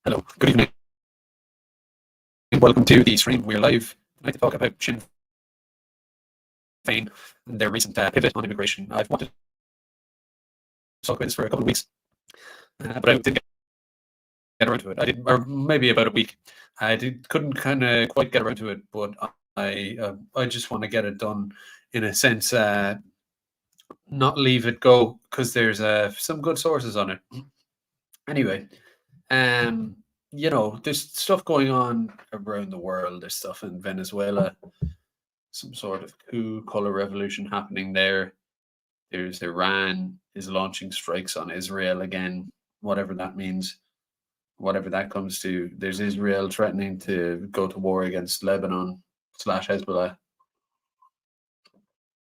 Hello, good evening. Welcome to the stream. We're live. I'd like to talk about Sinn Féin and their recent pivot on immigration. I've wanted to talk about this for a couple of weeks, but I didn't get around to it. I did, or maybe about a week. Couldn't kind of quite get around to it, but I just want to get it done in a sense, not leave it go because there's some good sources on it. Anyway, there's stuff going on around the world. There's stuff in Venezuela, some sort of coup, color revolution happening there. There's Iran is launching strikes on Israel again, whatever that means, whatever that comes to. There's Israel threatening to go to war against Lebanon / Hezbollah,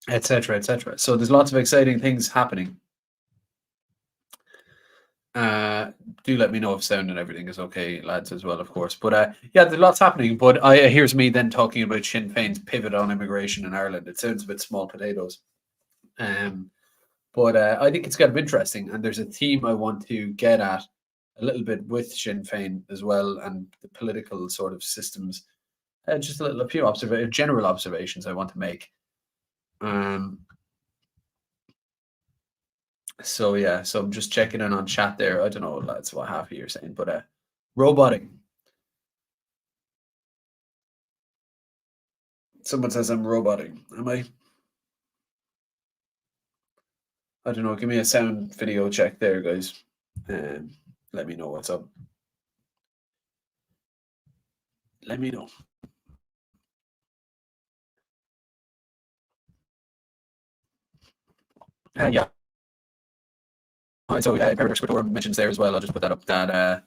etc., etc. So there's lots of exciting things happening. Do let me know if sound and everything is okay, lads, as well, of course. But yeah, there's lots happening. But here's me then talking about Sinn Féin's pivot on immigration in Ireland. It sounds a bit small potatoes. But I think it's kind of interesting, and there's a theme I want to get at a little bit with Sinn Féin as well, and the political sort of systems. Just a few general observations I want to make. So yeah, so I'm just checking in on chat there. I don't know, lads, what half of you're saying, but roboting. Someone says I'm roboting. Am I? I don't know. Give me a sound video check there, guys. Let me know what's up. Let me know. Yeah. So Carrickmacross mentions there as well. I'll just put that up. That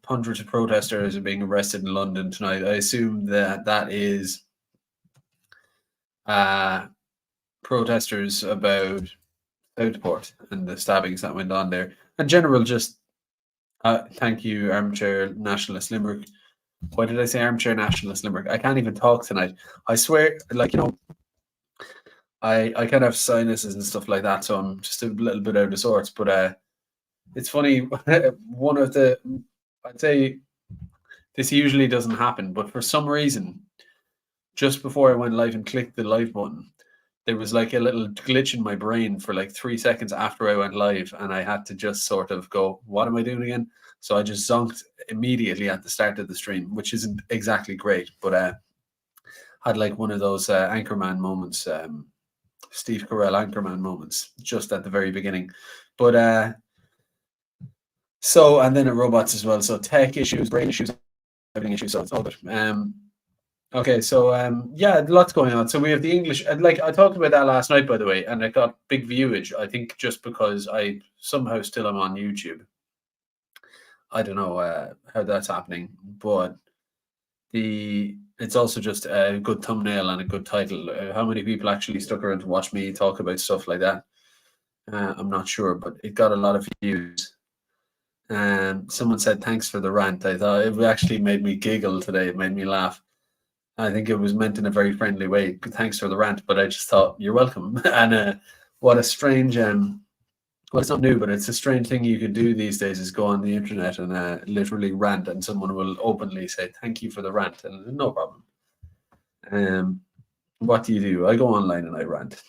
hundreds of protesters are being arrested in London tonight. I assume that is protesters about Southport and the stabbings that went on there. In general, just thank you, Armchair Nationalist Limerick. Why did I say Armchair Nationalist Limerick? I can't even talk tonight. I swear, I kind of have sinuses and stuff like that, so I'm just a little bit out of sorts. But it's funny. I'd say this usually doesn't happen, but for some reason, just before I went live and clicked the live button, there was like a little glitch in my brain for like 3 seconds after I went live, and I had to just sort of go, what am I doing again? So I just zonked immediately at the start of the stream, which isn't exactly great, but had like one of those Anchorman moments, Steve Carell Anchorman moments just at the very beginning. But so, and then at robots as well. So tech issues, brain issues, everything issues. So it's all good. Okay, so yeah, lots going on. So we have the English, like I talked about that last night, by the way, and it got big viewage. I think just because I somehow still am on YouTube. I don't know how that's happening, but it's also just a good thumbnail and a good title. How many people actually stuck around to watch me talk about stuff like that? I'm not sure, but it got a lot of views. Someone said thanks for the rant. I thought it actually made me giggle today. It made me laugh. I think it was meant in a very friendly way. Thanks for the rant, but I just thought you're welcome. And what a strange, well, it's not new, but it's a strange thing you could do these days is go on the internet and literally rant, and someone will openly say thank you for the rant, and no problem. What do you do? I go online and I rant.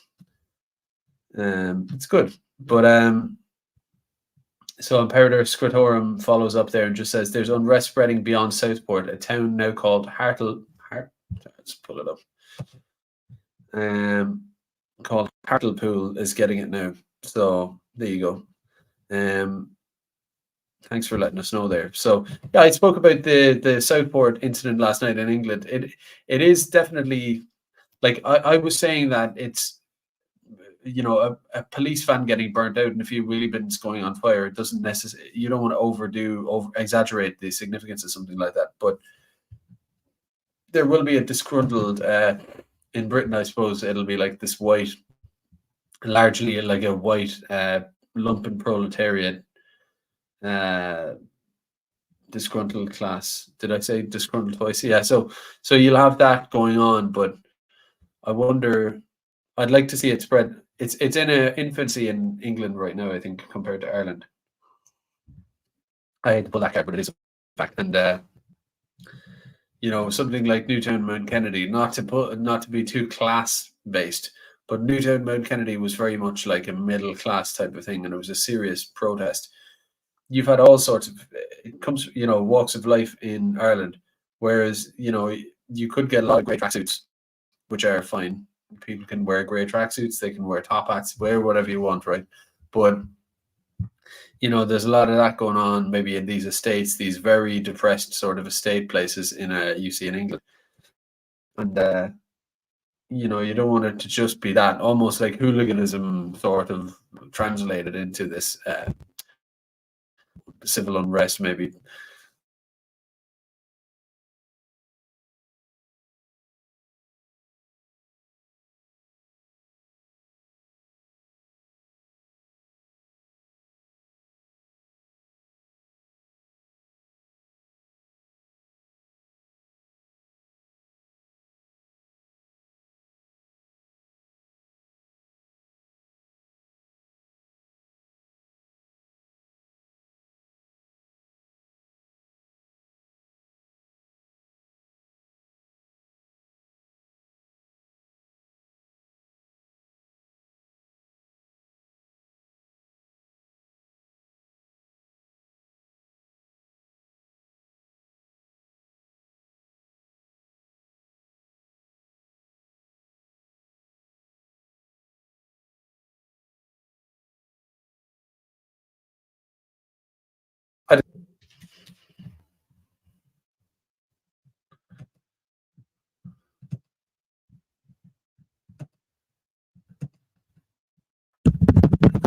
It's good, but so Imperator Scritorum follows up there and just says there's unrest spreading beyond Southport, a town now called let's pull it up. Called Hartlepool is getting it now. So there you go. Thanks for letting us know there. So yeah, I spoke about the Southport incident last night in England. It is definitely, like I was saying, that it's, a police van getting burnt out and a few wheelie bins going on fire. It doesn't necessarily, you don't want to over exaggerate the significance of something like that, but there will be a disgruntled in Britain. I suppose it'll be like this largely like a white lumpen proletariat disgruntled class. Did I say disgruntled twice? Yeah. So you'll have that going on, but I wonder. I'd like to see it spread. It's in a infancy in England right now, I think, compared to Ireland. I hate to pull that card, but it is a fact. And something like Newtown Mount Kennedy, not to be too class based, but Newtown Mount Kennedy was very much like a middle class type of thing, and it was a serious protest. You've had all sorts of walks of life in Ireland, whereas you could get a lot of great tracksuits, which are fine. People can wear grey tracksuits, they can wear top hats, wear whatever you want, right? But there's a lot of that going on maybe in these estates, these very depressed sort of estate places you see in England. And you don't want it to just be that, almost like hooliganism sort of translated into this civil unrest maybe.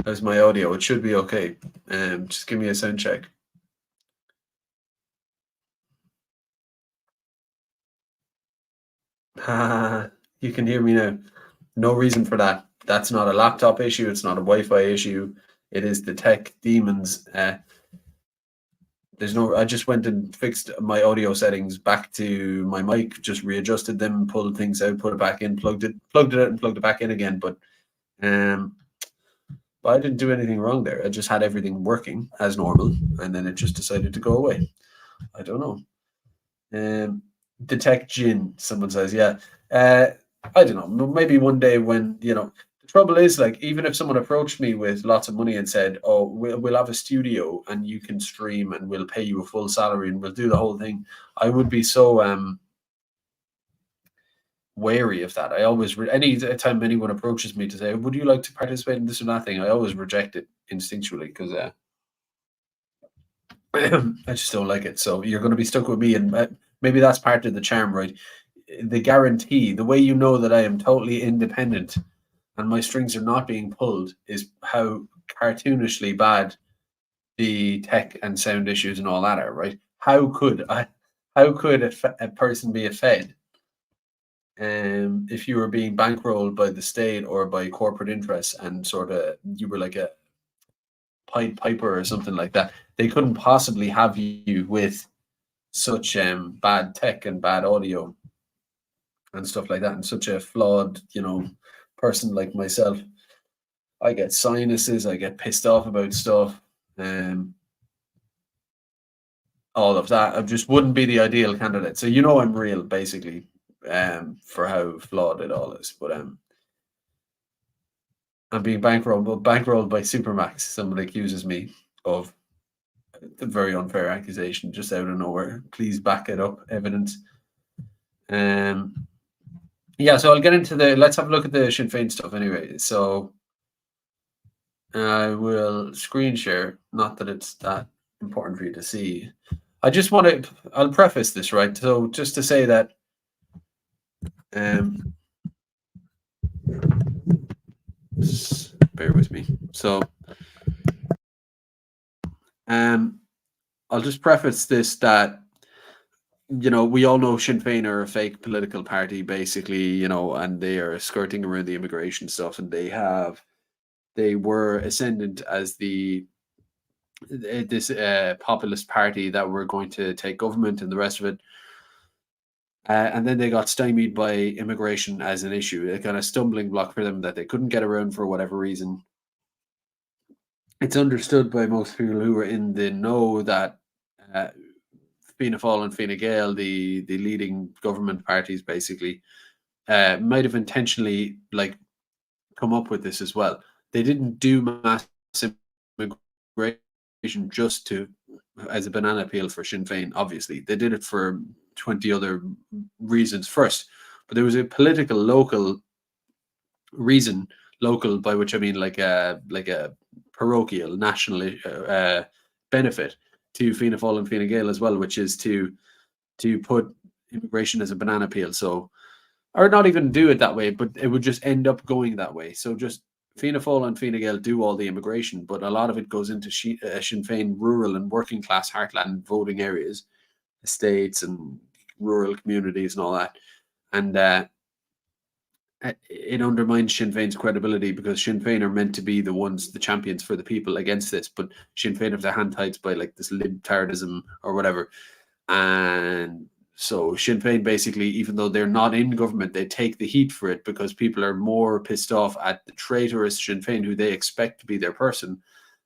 How's my audio? It should be okay. Just give me a sound check. You can hear me now. No reason for that. That's not a laptop issue. It's not a Wi-Fi issue. It is the tech demons. I just went and fixed my audio settings back to my mic, just readjusted them, pulled things out, put it back in, plugged it out and plugged it back in again. But I didn't do anything wrong there. I just had everything working as normal, and then it just decided to go away. I don't know. The tech gin, someone says, yeah. I don't know. Maybe one day when, the trouble is, like, even if someone approached me with lots of money and said, oh, we'll have a studio and you can stream and we'll pay you a full salary and we'll do the whole thing, I would be so wary of that. I always, any time anyone approaches me to say, would you like to participate in this or that thing, I always reject it instinctually because I just don't like it. So you're going to be stuck with me, and maybe that's part of the charm, right? The guarantee, the way you know that I am totally independent and my strings are not being pulled, is how cartoonishly bad the tech and sound issues and all that are, right? How could a person be a Fed if you were being bankrolled by the state or by corporate interests and sort of you were like a Pied Piper or something like that? They couldn't possibly have you with such bad tech and bad audio and stuff like that, and such a flawed, person like myself. I get sinuses, I get pissed off about stuff, all of that. I just wouldn't be the ideal candidate. So I'm real, basically, for how flawed it all is. But I'm being bankrolled by Supermax. Someone accuses me of a very unfair accusation just out of nowhere. Please back it up, evidence. Yeah, so I'll get into let's have a look at the Sinn Féin stuff anyway. So I will screen share, not that it's that important for you to see. I'll preface this, right? So just to say that bear with me. So I'll just preface this that we all know Sinn Féin are a fake political party, basically, and they are skirting around the immigration stuff, and they were ascendant as this populist party that were going to take government and the rest of it. And then they got stymied by immigration as an issue, a kind of stumbling block for them that they couldn't get around for whatever reason. It's understood by most people who are in the know that Fianna Fáil and Fine Gael, the leading government parties, basically, might have intentionally like come up with this as well. They didn't do mass immigration just to as a banana peel for Sinn Féin. Obviously, they did it for 20 other reasons first, but there was a political local reason. Local, by which I mean like a parochial national benefit to Fianna Fáil and Fine Gael as well, which is to put immigration as a banana peel. So, or not even do it that way, but it would just end up going that way. So just Fianna Fáil and Fine Gael do all the immigration, but a lot of it goes into Sinn Féin rural and working class heartland voting areas, estates and rural communities and all that. And it undermines Sinn Féin's credibility because Sinn Féin are meant to be the champions for the people against this, but Sinn Féin have their hand tied by like this libtardism or whatever. And so Sinn Féin basically, even though they're not in government, they take the heat for it because people are more pissed off at the traitorous Sinn Féin, who they expect to be their person,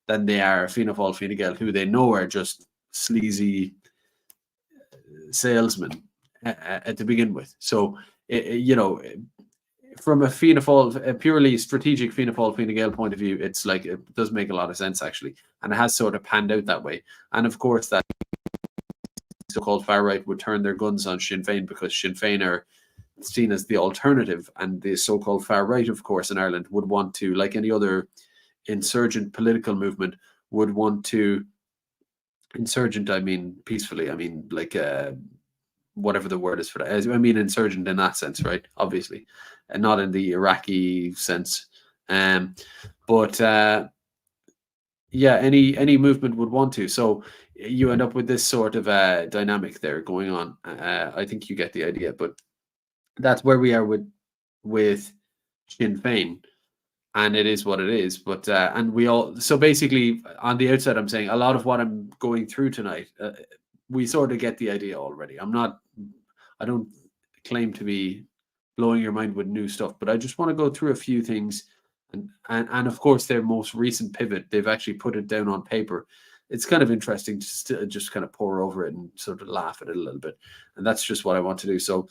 than they are Fianna Fáil, Fine Gael, who they know are just sleazy salesmen to begin with. So, from a Fianna Fáil, a purely strategic Fianna Fáil, Fine Gael point of view, it's like it does make a lot of sense actually, and it has sort of panned out that way. And of course, that so-called far right would turn their guns on Sinn Féin because Sinn Féin are seen as the alternative, and the so-called far right, of course, in Ireland would want to, like any other insurgent political movement, would want to insurgent. I mean peacefully. I mean like whatever the word is for that. I mean insurgent in that sense, right? Obviously, and not in the Iraqi sense. But yeah, any movement would want to. So you end up with this sort of dynamic there going on. I think you get the idea, but that's where we are with Sinn Féin, and it is what it is. But and we all, so basically on the outside, I'm saying a lot of what I'm going through tonight, we sort of get the idea already. I don't claim to be blowing your mind with new stuff, but I just want to go through a few things. And of course, their most recent pivot, they've actually put it down on paper. It's kind of interesting to just kind of pour over it and sort of laugh at it a little bit. And that's just what I want to do. So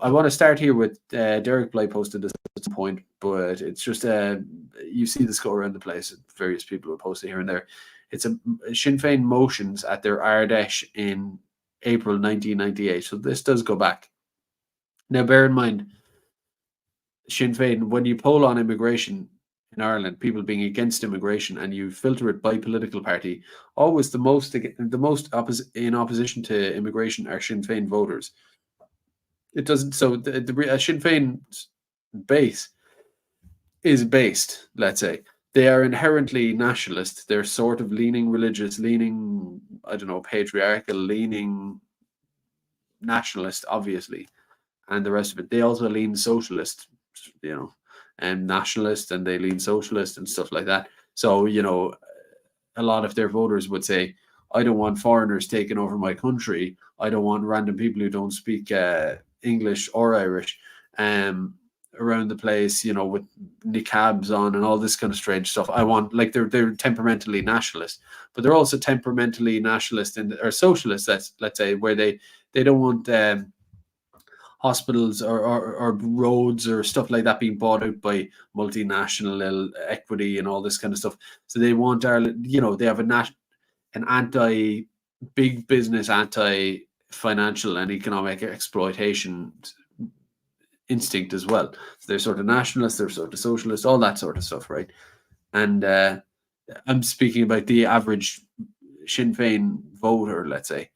I want to start here with Derek Bly posted this at some point, but it's just you see this go around the place. Various people will post it here and there. It's a Sinn Féin motions at their Ardèche in April 1998. So this does go back. Now, bear in mind, Sinn Féin, when you poll on immigration in Ireland, people being against immigration, and you filter it by political party, always the most in opposition to immigration are Sinn Féin voters. It doesn't. So the Sinn Féin base is based, let's say, they are inherently nationalist. They're sort of leaning religious, leaning, I don't know, patriarchal, leaning nationalist, obviously, and the rest of it. They also lean socialist, and nationalist, and they lean socialist and stuff like that. So, a lot of their voters would say, I don't want foreigners taking over my country. I don't want random people who don't speak English or Irish around the place, with niqabs on and all this kind of strange stuff. I want, like, they're temperamentally nationalist, but they're also temperamentally nationalist or socialist, let's say, where they don't want hospitals or roads or stuff like that being bought out by multinational equity and all this kind of stuff. So they want Ireland, they have an anti-big business, anti-financial and economic exploitation instinct as well. So they're sort of nationalists, they're sort of socialists, all that sort of stuff, right? And I'm speaking about the average Sinn Féin voter, let's say,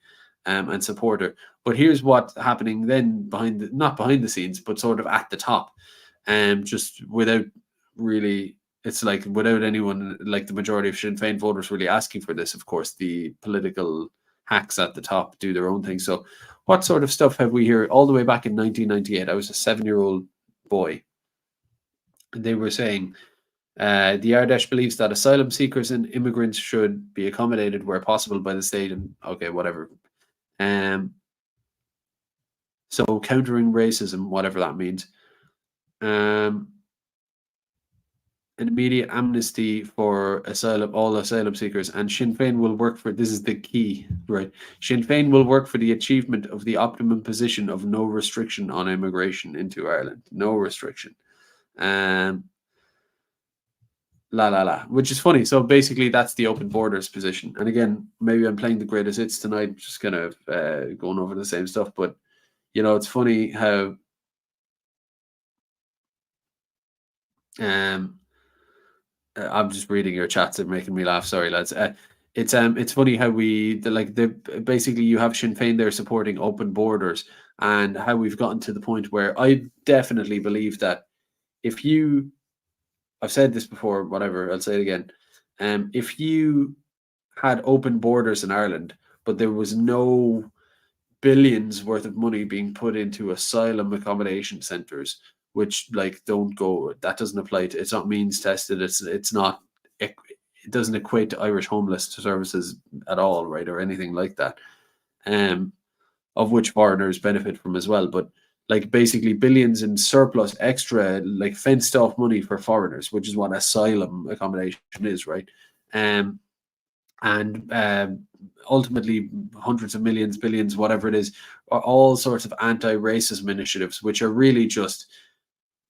and supporter. But here's what's happening then not behind the scenes, but sort of at the top, just without really, it's like without anyone, like the majority of Sinn Féin voters really asking for this. Of course, the political hacks at the top do their own thing. So what sort of stuff have we here all the way back in 1998? I was a 7-year-old boy, and they were saying, the Ardèche believes that asylum seekers and immigrants should be accommodated where possible by the state, and okay, whatever. So countering racism, whatever that means. an immediate amnesty for all asylum seekers, and Sinn Féin will work for, this is the key, right? Sinn Féin will work for the achievement of the optimum position of no restriction on immigration into Ireland. No restriction. Which is funny. So basically, that's the open borders position. And again, maybe I'm playing the greatest hits tonight, just kind of going over the same stuff. But it's funny how I'm just reading your chats and making me laugh. Sorry, lads. It's funny how basically you have Sinn Féin there supporting open borders, and how we've gotten to the point where I definitely believe that if you, I've said this before, whatever, I'll say it again. If you had open borders in Ireland, but there was no billions worth of money being put into asylum accommodation centres, which don't go, that doesn't apply to, it's not means tested, it's not, it doesn't equate to Irish homeless services at all, right, or anything like that, of which foreigners benefit from as well. But basically billions in surplus extra fenced off money for foreigners, which is what asylum accommodation is, right? And ultimately hundreds of millions, billions, whatever it is, are all sorts of anti-racism initiatives, which are really just,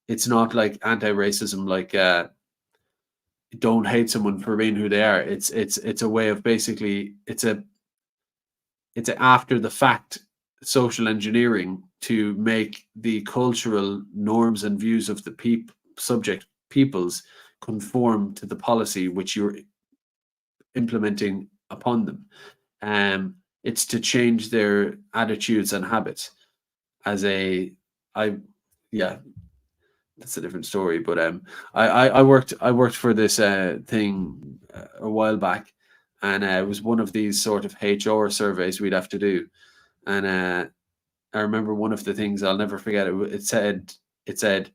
it's not like anti-racism don't hate someone for being who they are. It's a way of basically, it's a after the fact social engineering to make the cultural norms and views of the subject peoples conform to the policy which you're implementing upon them. It's to change their attitudes and habits. That's a different story. But I worked for this thing a while back, and it was one of these sort of HR surveys we'd have to do. And I remember one of the things, I'll never forget it. It said,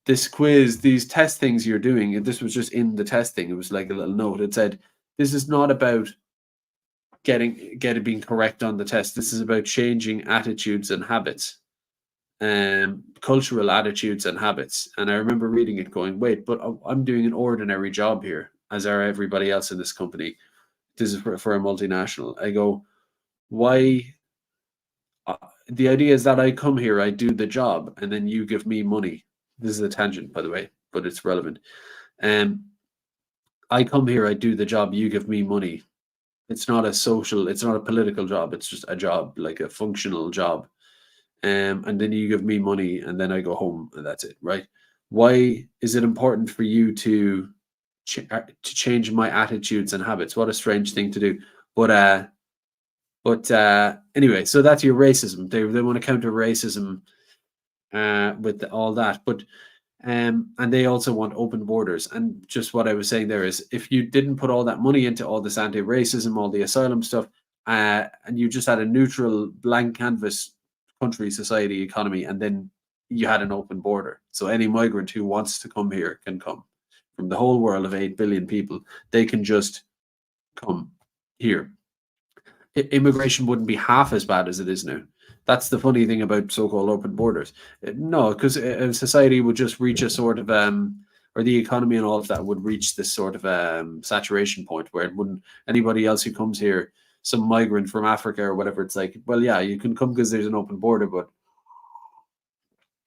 this quiz, these test things you're doing, and this was just in the testing, it was like a little note. It said, this is not about being correct on the test. This is about changing attitudes and habits, cultural attitudes and habits. And I remember reading it going, wait, but I'm doing an ordinary job here, as are everybody else in this company. This is for a multinational. I go, why? The idea is that I come here, I do the job, and then you give me money. This is a tangent, by the way, but it's relevant. I come here, I do the job, you give me money. It's not a political job. It's just a job, like a functional job. And then you give me money, and then I go home, and that's it, right? Why is it important for you to change my attitudes and habits? What a strange thing to do. But anyway, so that's your racism. They want to counter racism with all that. But and they also want open borders. And just what I was saying there is, if you didn't put all that money into all this anti-racism, all the asylum stuff, and you just had a neutral blank canvas country, society, economy, and then you had an open border. So any migrant who wants to come here can come from the whole world of 8 billion people. They can just come here. Immigration wouldn't be half as bad as it is now. That's the funny thing about so-called open borders. No, because society would just reach a sort of, or the economy and all of that would reach this sort of saturation point where it wouldn't, anybody else who comes here, some migrant from Africa or whatever, it's like, well, yeah, you can come because there's an open border, but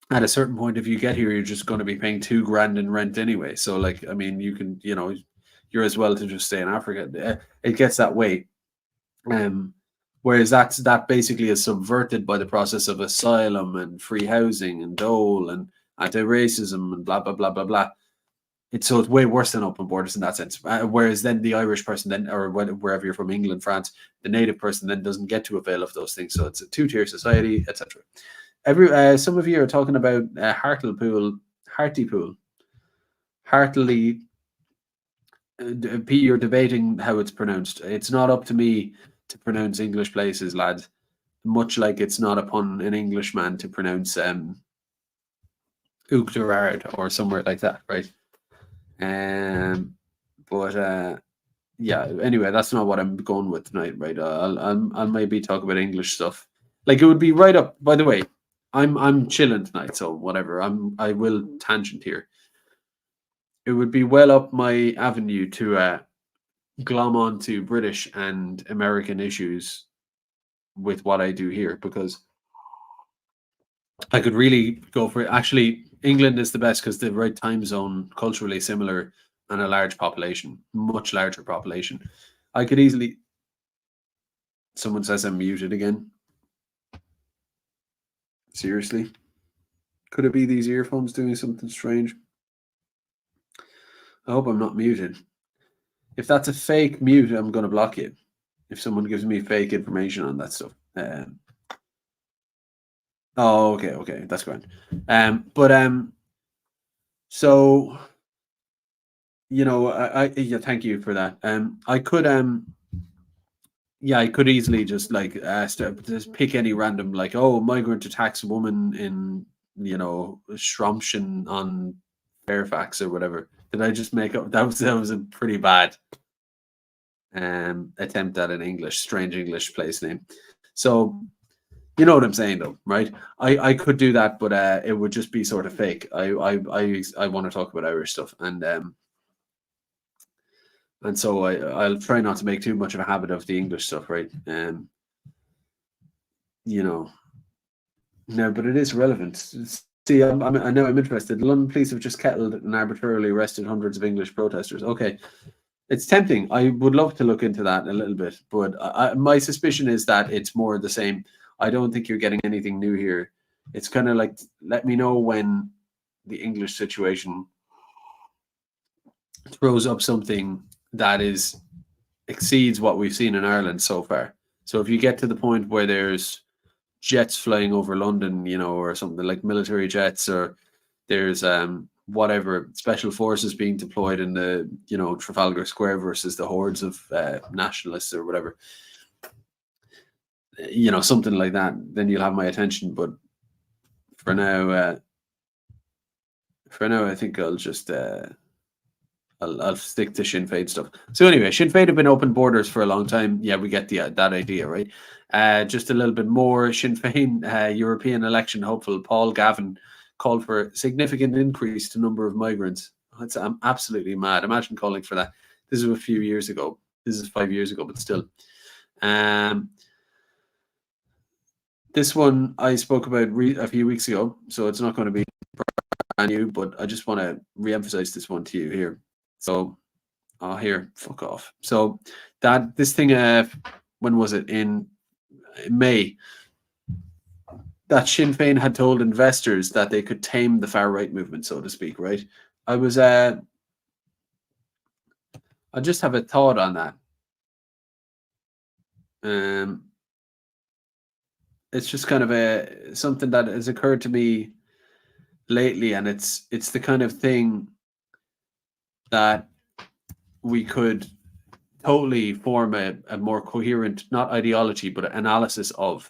at a certain point, if you get here, you're just going to be paying $2,000 in rent anyway. So, I mean, you can, you're as well to just stay in Africa. It gets that way. Whereas that basically is subverted by the process of asylum and free housing and dole and anti-racism and blah blah blah blah blah. So it's way worse than open borders in that sense. Whereas then the Irish person then, or wherever you're from, England, France, the native person then doesn't get to avail of those things. So it's a two-tier society, etc. Some of you are talking about Hartlepool, Hartley. You're debating how it's pronounced. It's not up to me to pronounce English places, lads. Much like it's not upon an Englishman to pronounce Uachtarard or somewhere like that, right? But yeah. Anyway, that's not what I'm going with tonight, right? I'll maybe talk about English stuff. It would be right up. By the way, I'm chilling tonight, so whatever. I will tangent here. it would be well up my avenue to glom on to British and American issues with what I do here, because I could really go for it. Actually, England is the best because the right time zone, culturally similar, and a large population, much larger population. I could easily. Someone says I'm muted again. Seriously? Could it be these earphones doing something strange? I hope I'm not muted. If that's a fake mute, I'm going to block you. If someone gives me fake information on that stuff. Oh, okay, that's great. So yeah, thank you for that. I could yeah, I could easily just like just pick any random, like, oh, migrant attacks woman in Shropshire on Fairfax or whatever. Did I just make up? That was a pretty bad attempt at an strange English place name. So you know what I'm saying, though, right? I could do that, but it would just be sort of fake. I want to talk about Irish stuff, and so I'll try not to make too much of a habit of the English stuff, right? No, but it is relevant. See, I know I'm interested. The London police have just kettled and arbitrarily arrested hundreds of English protesters. Okay, it's tempting. I would love to look into that a little bit, but my suspicion is that it's more the same. I don't think you're getting anything new here. It's kind of like, let me know when the English situation throws up something that exceeds what we've seen in Ireland so far. So if you get to the point where there's jets flying over London, or something like military jets, or there's whatever special forces being deployed in the Trafalgar Square versus the hordes of nationalists or whatever, something like that, then you'll have my attention. But for now, I think I'll just I'll stick to Sinn Féin stuff. So anyway, Sinn Féin have been open borders for a long time. Yeah, we get that idea, right? Just a little bit more. Sinn Féin European election hopeful Paul Gavin called for a significant increase to number of migrants. That's absolutely mad. Imagine calling for that. This is a few years ago. This is 5 years ago, but still. This one I spoke about a few weeks ago, so it's not going to be brand new, but I just want to re-emphasize this one to you here. So, here, fuck off. So this thing, when was it? In May, that Sinn Féin had told investors that they could tame the far right movement, so to speak, right? I just have a thought on that. It's just kind of something that has occurred to me lately, and it's the kind of thing that we could totally form a more coherent, not ideology, but analysis of,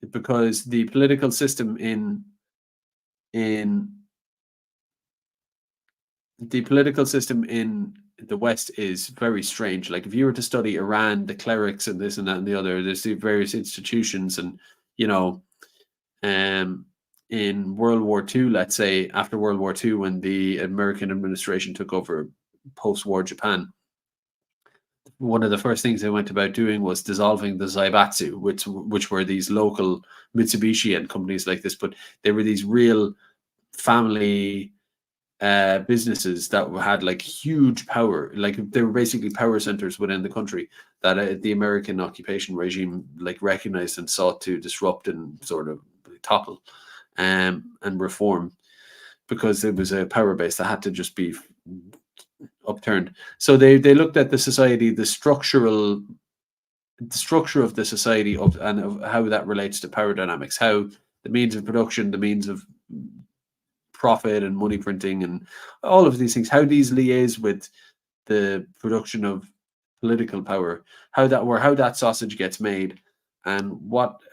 because the political system in the West is very strange. Like, if you were to study Iran, the clerics and this and that and the other, there's the various institutions, and in World War II, let's say after World War II, when the American administration took over post-war Japan, one of the first things they went about doing was dissolving the Zaibatsu, which were these local Mitsubishi and companies like this, but they were these real family businesses that had like huge power. Like, they were basically power centers within the country that the American occupation regime like recognized and sought to disrupt and sort of topple and reform, because it was a power base that had to just be upturned. So they looked at the society, the structure of the society and of how that relates to power dynamics, how the means of production, the means of profit and money printing and all of these things, how these liaise with the production of political power, how that sausage gets made, and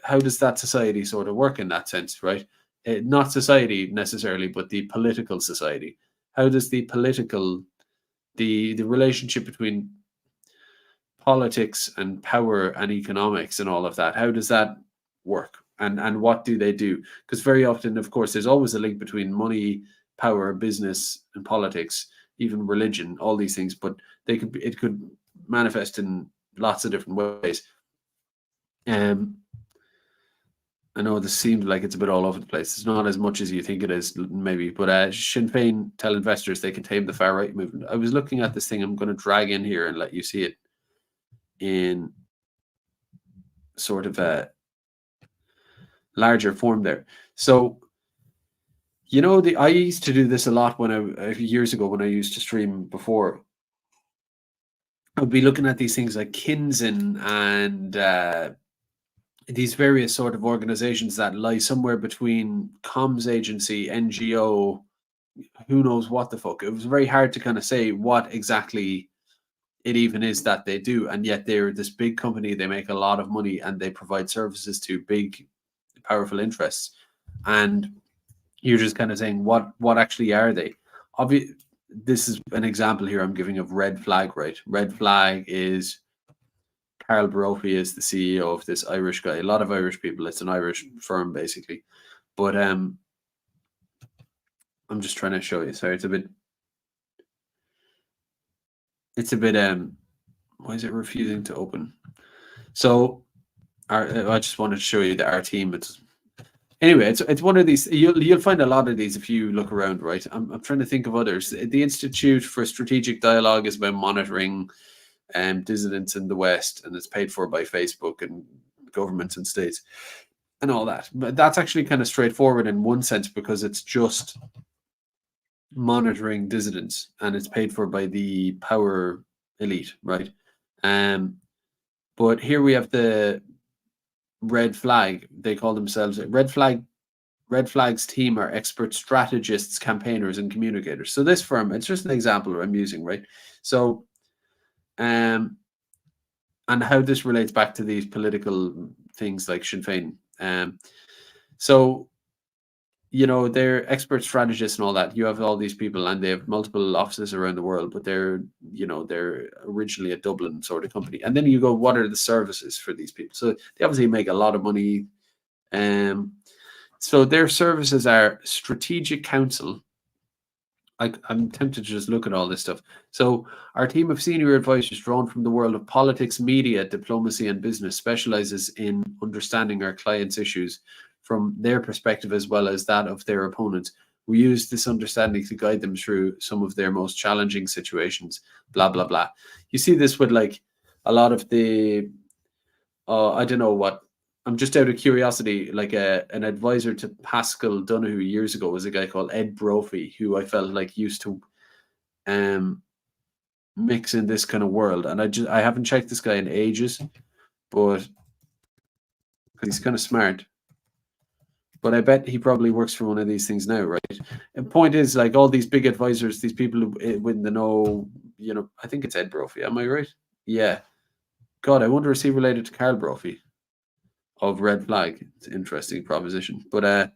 how does that society sort of work in that sense, right? Not society necessarily, but the political society. How does the relationship between politics and power and economics and all of that, how does that work? And what do they do? Because very often, of course, there's always a link between money, power, business, and politics. even religion, all these things, but it could manifest in lots of different ways. I know this seems like it's a bit all over the place. It's not as much as you think it is, maybe. But Sinn Féin tell investors they can tame the far right movement. I was looking at this thing. I'm going to drag in here and let you see it in sort of a larger form there. So, I used to do this a lot years ago when I used to stream before. I'd be looking at these things like Kinsen and these various sort of organizations that lie somewhere between comms agency, NGO, who knows what the fuck. It was very hard to kind of say what exactly it even is that they do, and yet they're this big company. They make a lot of money and they provide services to big, powerful interests. And you're just kind of saying, what actually are they? This is an example here I'm giving of Red Flag, right? Red Flag is Carl Brophy is the CEO of this Irish guy. A lot of Irish people. It's an Irish firm, basically. But I'm just trying to show you. Sorry, it's a bit. Why is it refusing to open? So, I just wanted to show you that our team. It's one of these. You'll find a lot of these if you look around, right? I'm trying to think of others. The Institute for Strategic Dialogue is about monitoring dissidents in the West, and it's paid for by Facebook and governments and states and all that. But that's actually kind of straightforward in one sense because it's just monitoring dissidents and it's paid for by the power elite, right? But here we have the Red Flag. They call themselves Red Flag. Red Flag's team are expert strategists, campaigners, and communicators. So this firm, it's just an example I'm using, right? So and how this relates back to these political things like Sinn Féin. So, they're expert strategists and all that. You have all these people and they have multiple offices around the world, but they're originally a Dublin sort of company. And then you go, what are the services for these people? So they obviously make a lot of money. So their services are strategic counsel. I'm tempted to just look at all this stuff. So our team of senior advisors drawn from the world of politics, media, diplomacy, and business specializes in understanding our clients' issues from their perspective as well as that of their opponents. We use this understanding to guide them through some of their most challenging situations, blah, blah, blah. You see this with like a lot of the, I don't know what, I'm just out of curiosity, like an advisor to Pascal Donoghue years ago was a guy called Ed Brophy, who I felt like used to mix in this kind of world. And I haven't checked this guy in ages, but he's kind of smart. But I bet he probably works for one of these things now, right? And point is, like all these big advisors, these people who wouldn't know, I think it's Ed Brophy. Am I right? Yeah. God, I wonder is he related to Carl Brophy of Red Flag? It's an interesting proposition. But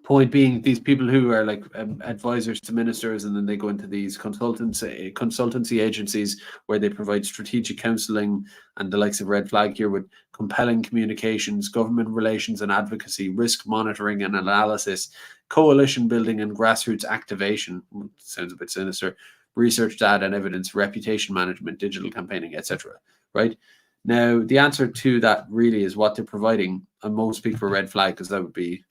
point being, these people who are like advisors to ministers, and then they go into these consultancy agencies where they provide strategic counselling, and the likes of Red Flag here with compelling communications, government relations and advocacy, risk monitoring and analysis, coalition building and grassroots activation. Sounds a bit sinister. Research, data and evidence, reputation management, digital campaigning, etc. Right? Now, the answer to that really is what they're providing. I won't speak for Red Flag because that would be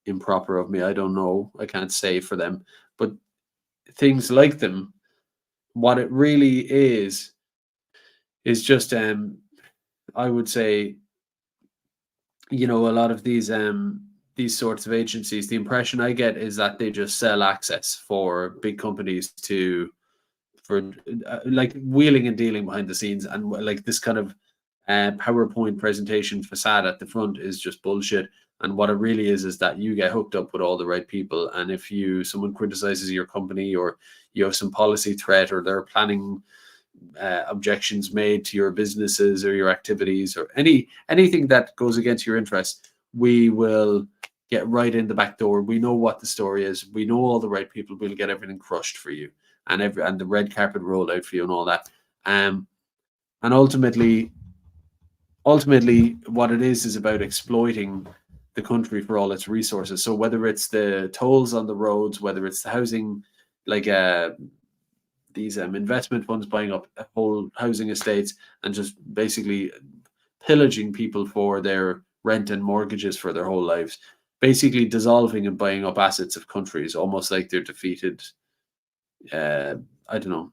improper of me. I don't know. I can't say for them. But things like them, what it really is just I would say, a lot of these sorts of agencies, the impression I get is that they just sell access for big companies for like wheeling and dealing behind the scenes, and like this kind of PowerPoint presentation facade at the front is just bullshit. And what it really is that you get hooked up with all the right people. And if someone criticizes your company, or you have some policy threat, or there are planning objections made to your businesses or your activities, or anything that goes against your interests, we will get right in the back door. We know what the story is. We know all the right people. We'll get everything crushed for you, and the red carpet rolled out for you and all that. And ultimately, what it is about exploiting the country for all its resources. So whether it's the tolls on the roads, whether it's the housing, like these investment funds buying up whole housing estates and just basically pillaging people for their rent and mortgages for their whole lives, basically dissolving and buying up assets of countries, almost like they're defeated, I don't know,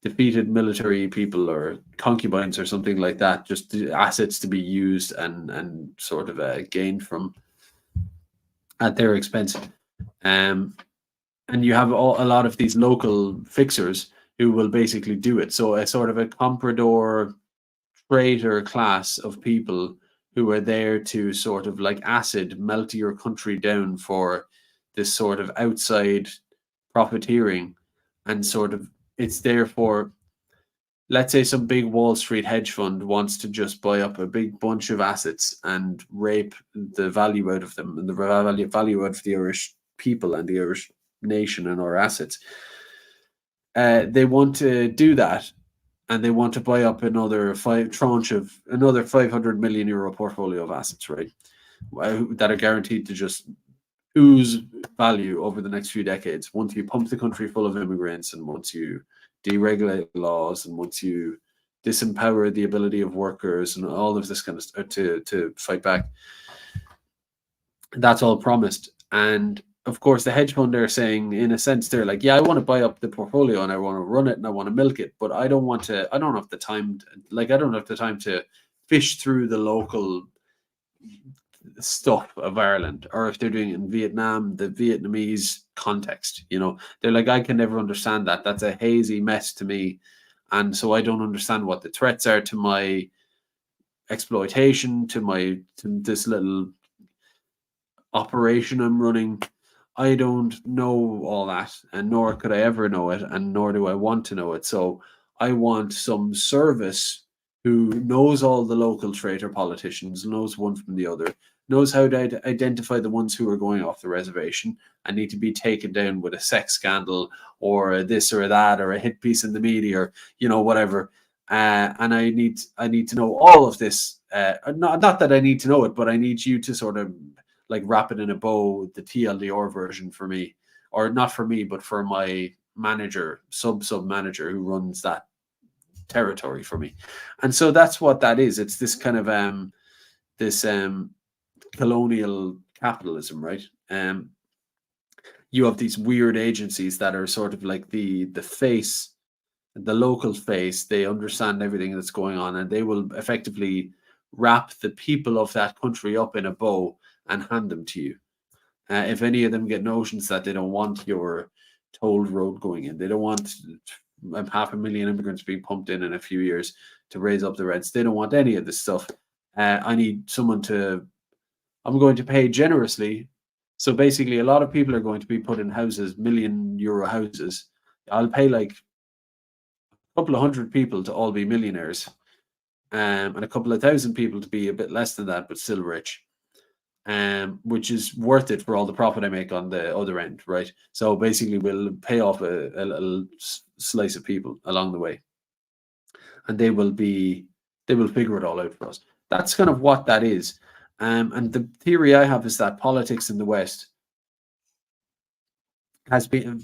defeated military people or concubines or something like that, just assets to be used and sort of gained from at their expense. And you have a lot of these local fixers who will basically do it. So a sort of a comprador trader class of people who are there to sort of like acid melt your country down for this sort of outside profiteering, and sort of it's there for, let's say some big Wall Street hedge fund wants to just buy up a big bunch of assets and rape the value out of them and the value out of the Irish people and the Irish nation and our assets. They want to do that, and they want to buy up another tranche of another 500 million euro portfolio of assets, right? That are guaranteed to just ooze value over the next few decades. Once you pump the country full of immigrants, and once you deregulate laws, and once you disempower the ability of workers and all of this kind of stuff to fight back, that's all promised. And of course, the hedge fund are saying, in a sense, they're like, yeah, I want to buy up the portfolio and I want to run it and I want to milk it, but I don't have the time. I don't have the time to fish through the local stuff of Ireland, or if they're doing it in Vietnam, the Vietnamese context, they're like, I can never understand that. That's a hazy mess to me. And so I don't understand what the threats are to my exploitation, to this little operation I'm running. I don't know all that, and nor could I ever know it, and nor do I want to know it. So I want some service who knows all the local traitor politicians, knows one from the other, knows how to identify the ones who are going off the reservation and need to be taken down with a sex scandal or a this or that or a hit piece in the media or whatever. And I need to know all of this. Not that I need to know it, but I need you to sort of like wrap it in a bow, the TLDR version for me, or not for me, but for my manager, sub manager who runs that territory for me. And so that's what that is. It's this kind of this colonial capitalism, right? You have these weird agencies that are sort of like the face, the local face. They understand everything that's going on, and they will effectively wrap the people of that country up in a bow and hand them to you. If any of them get notions that they don't want your tolled road going in, they don't want 500,000 immigrants being pumped in a few years to raise up the rents. They don't want any of this stuff. I need someone I'm going to pay generously. So basically, a lot of people are going to be put in houses, €1 million houses. I'll pay like a couple of hundred people to all be millionaires, and a couple of thousand people to be a bit less than that, but still rich. Which is worth it for all the profit I make on the other end, right? So basically, we'll pay off a little slice of people along the way, and they will figure it all out for us. That's kind of what that is. And the theory I have is that politics in the West has been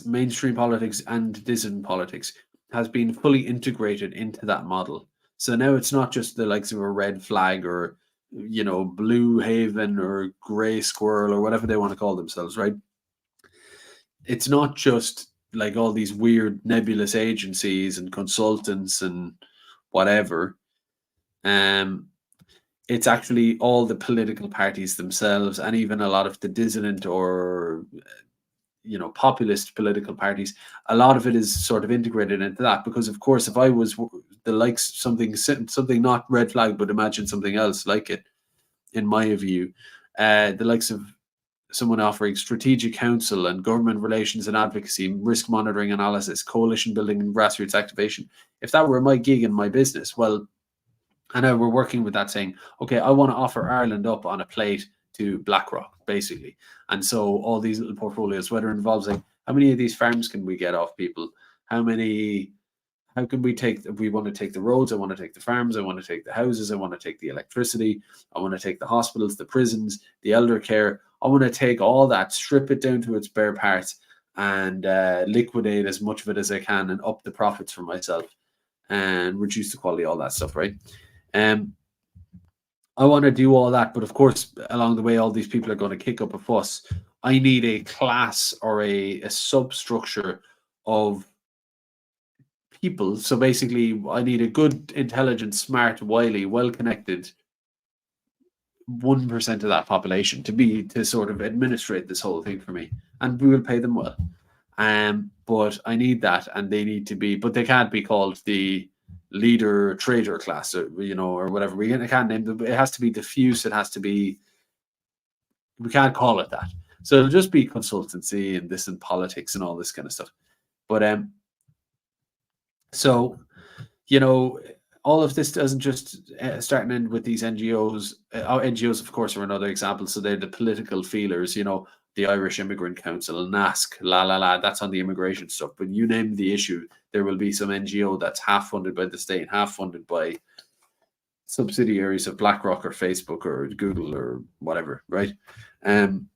mainstream politics and dissident politics has been fully integrated into that model. So now it's not just the likes of a red flag or Blue Haven or Grey Squirrel or whatever they want to call themselves, right? It's not just like all these weird nebulous agencies and consultants and whatever. It's actually all the political parties themselves, and even a lot of the dissident or populist political parties. A lot of it is sort of integrated into that, because of course, if I was the likes something not red flag, but imagine something else like it, in my view, the likes of someone offering strategic counsel and government relations and advocacy, risk monitoring analysis, coalition building and grassroots activation. If that were my gig in my business, well, and now we're working with that saying, okay, I want to offer Ireland up on a plate to BlackRock, basically. And so all these little portfolios, whether it involves like, how many of these farms can we get off people? How how can we want to take the roads, I want to take the farms, I want to take the houses, I want to take the electricity, I want to take the hospitals, the prisons, the elder care. I want to take all that, strip it down to its bare parts, and liquidate as much of it as I can and up the profits for myself and reduce the quality, all that stuff, right? I want to do all that, but of course, along the way, all these people are going to kick up a fuss. I need a class or a substructure of people. So basically, I need a good, intelligent, smart, wily, well-connected 1% of that population to sort of administrate this whole thing for me, and we will pay them well. But I need that, and they need to be, but they can't be called the leader trader class, or whatever. We can't name them. It has to be diffuse. It has to be. We can't call it that. So it'll just be consultancy and this and politics and all this kind of stuff. But so all of this doesn't just start and end with these NGOs. NGOs, of course, are another example. So they're the political feelers. The Irish Immigrant Council, NASC, that's on the immigration stuff. But you name the issue, there will be some NGO that's half funded by the state, half funded by subsidiaries of BlackRock or Facebook or Google or whatever, right? And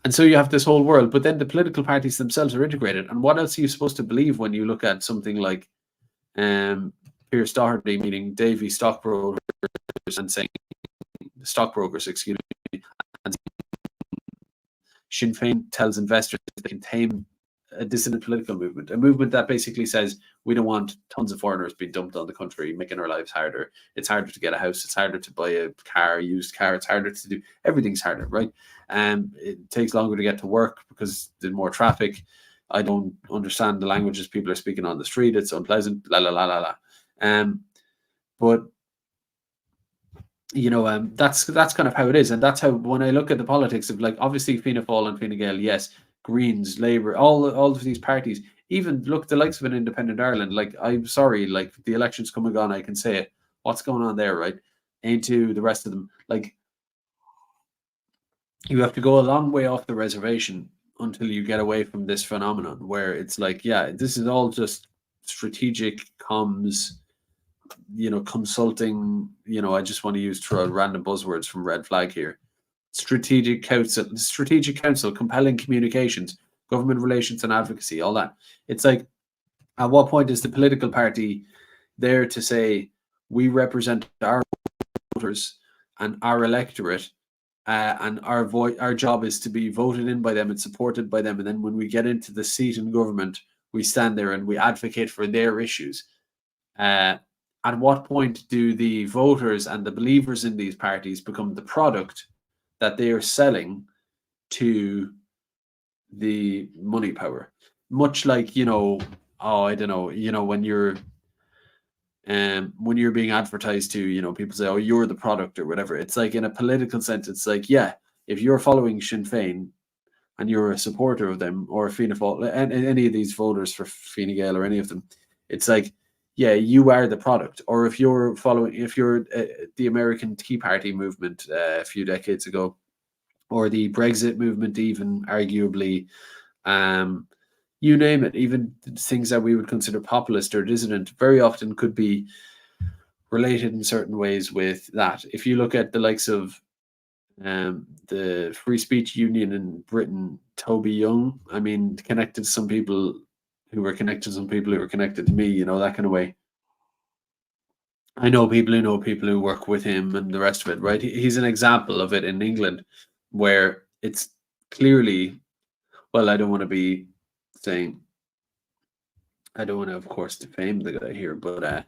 so you have this whole world, but then the political parties themselves are integrated. And what else are you supposed to believe when you look at something like Pierce Doherty meeting Davy stockbrokers and saying stockbrokers, excuse me, and Sinn Féin tells investors they can tame a dissident political movement, a movement that basically says we don't want tons of foreigners being dumped on the country, making our lives harder. It's harder to get a house. It's harder to buy a car, used car. It's harder to do, everything's harder, right? It takes longer to get to work because there's more traffic. I don't understand the languages people are speaking on the street. It's unpleasant, but that's kind of how it is. And that's how, when I look at the politics of, like, obviously Fianna Fáil and Fine Gael, yes, Greens, Labour, all of these parties, even look, the likes of an independent Ireland, like, I'm sorry, like, the election's come and gone, I can say it. What's going on there, right? Into the rest of them, like, you have to go a long way off the reservation until you get away from this phenomenon where it's like, yeah, this is all just strategic comms, consulting, I just want to use throw out random buzzwords from Red Flag here. Strategic council, compelling communications, government relations and advocacy, all that. It's like, at what point is the political party there to say, we represent our voters and our electorate, and our job is to be voted in by them and supported by them, and then when we get into the seat in government, we stand there and we advocate for their issues. At what point do the voters and the believers in these parties become the product that they are selling to the money power? Much like, I don't know, when you're being advertised to, people say, oh, you're the product or whatever. It's like, in a political sense, it's like, yeah, if you're following Sinn Féin and you're a supporter of them, or Fianna Fáil, and any of these voters for Fine Gael or any of them, it's like, yeah, you are the product. Or if you're the American Tea Party movement a few decades ago, or the Brexit movement, even arguably, you name it, even things that we would consider populist or dissident, very often could be related in certain ways with that. If you look at the likes of the Free Speech Union in Britain, Toby Young, I mean, connected to some people who were connected to some people who were connected to me, that kind of way. I know people who work with him and the rest of it, right? He's an example of it in England, where it's clearly, well, I don't want to be saying, I don't want to, of course, defame the guy here, but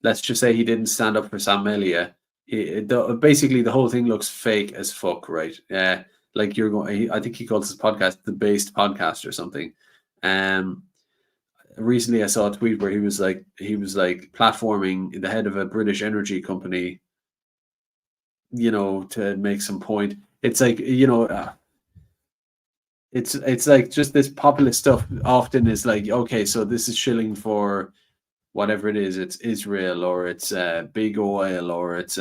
let's just say he didn't stand up for Sam Melia. Basically, the whole thing looks fake as fuck, right? Like, you're going. I think he calls his podcast the Based Podcast or something. Recently, I saw a tweet where he was like platforming the head of a British energy company, to make some point. It's like, it's like, just this populist stuff often is like, okay, so this is shilling for whatever it is. It's Israel, or it's big oil, or it's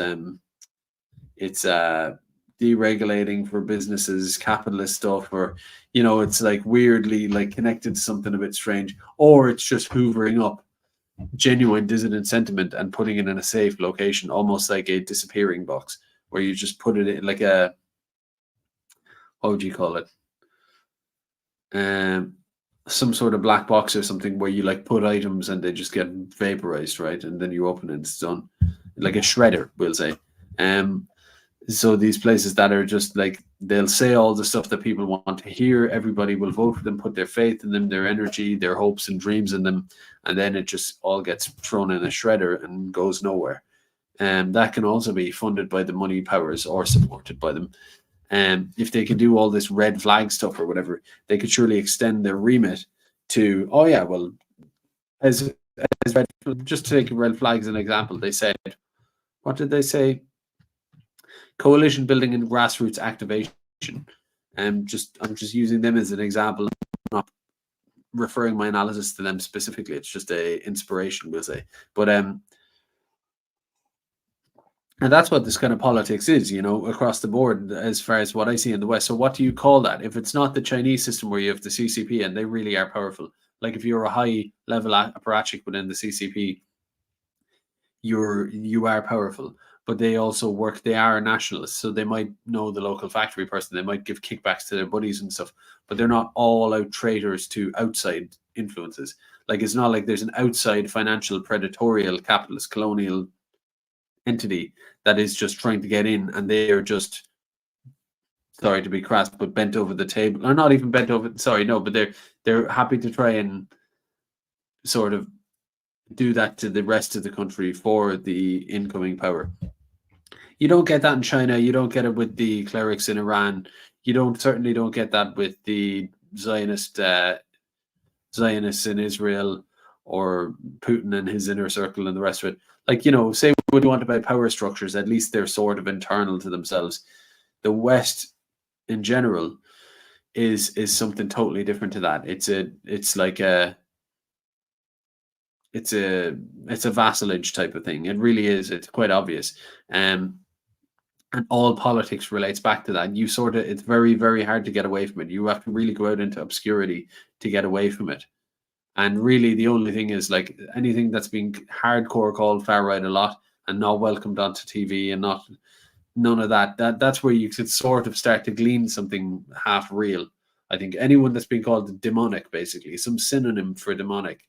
deregulating for businesses, capitalist stuff, or it's like weirdly like connected to something a bit strange, or it's just hoovering up genuine dissident sentiment and putting it in a safe location, almost like a disappearing box, where you just put it in like a, what would you call it? Some sort of black box or something, where you like put items and they just get vaporized, right? And then you open it and it's done. Like a shredder, we'll say. So these places that are just like, they'll say all the stuff that people want to hear, everybody will vote for them, put their faith in them, their energy, their hopes and dreams in them, and then it just all gets thrown in a shredder and goes nowhere. That can also be funded by the money powers or supported by them. If they can do all this red flag stuff or whatever, they could surely extend their remit to, oh yeah, well, as red, just to take red flags as an example, they said, what did they say? Coalition building and grassroots activation. I'm just using them as an example. I'm not referring my analysis to them specifically. It's just a inspiration, we'll say. But and that's what this kind of politics is, across the board, as far as what I see in the West. So what do you call that? If it's not the Chinese system where you have the CCP and they really are powerful, like if you're a high level apparatchik within the CCP, you are powerful. But they also they are nationalists, so they might know the local factory person, they might give kickbacks to their buddies and stuff, but they're not all out traitors to outside influences. Like, it's not like there's an outside financial, predatorial, capitalist, colonial entity that is just trying to get in, and they are just, sorry to be crass, but bent over the table, or not even bent over, sorry, no, but they're happy to try and sort of do that to the rest of the country for the incoming power. You don't get that in China. You don't get it with the clerics in Iran. You certainly don't get that with the Zionists in Israel, or Putin and his inner circle and the rest of it. Like, say what you want about power structures, at least they're sort of internal to themselves. The West in general is something totally different to that. It's a vassalage type of thing. It really is. It's quite obvious. And all politics relates back to that. It's very, very hard to get away from it. You have to really go out into obscurity to get away from it. And really the only thing is, like, anything that's been hardcore called far right a lot and not welcomed onto TV and none of that's where you could sort of start to glean something half real. I think anyone that's been called demonic, basically, some synonym for demonic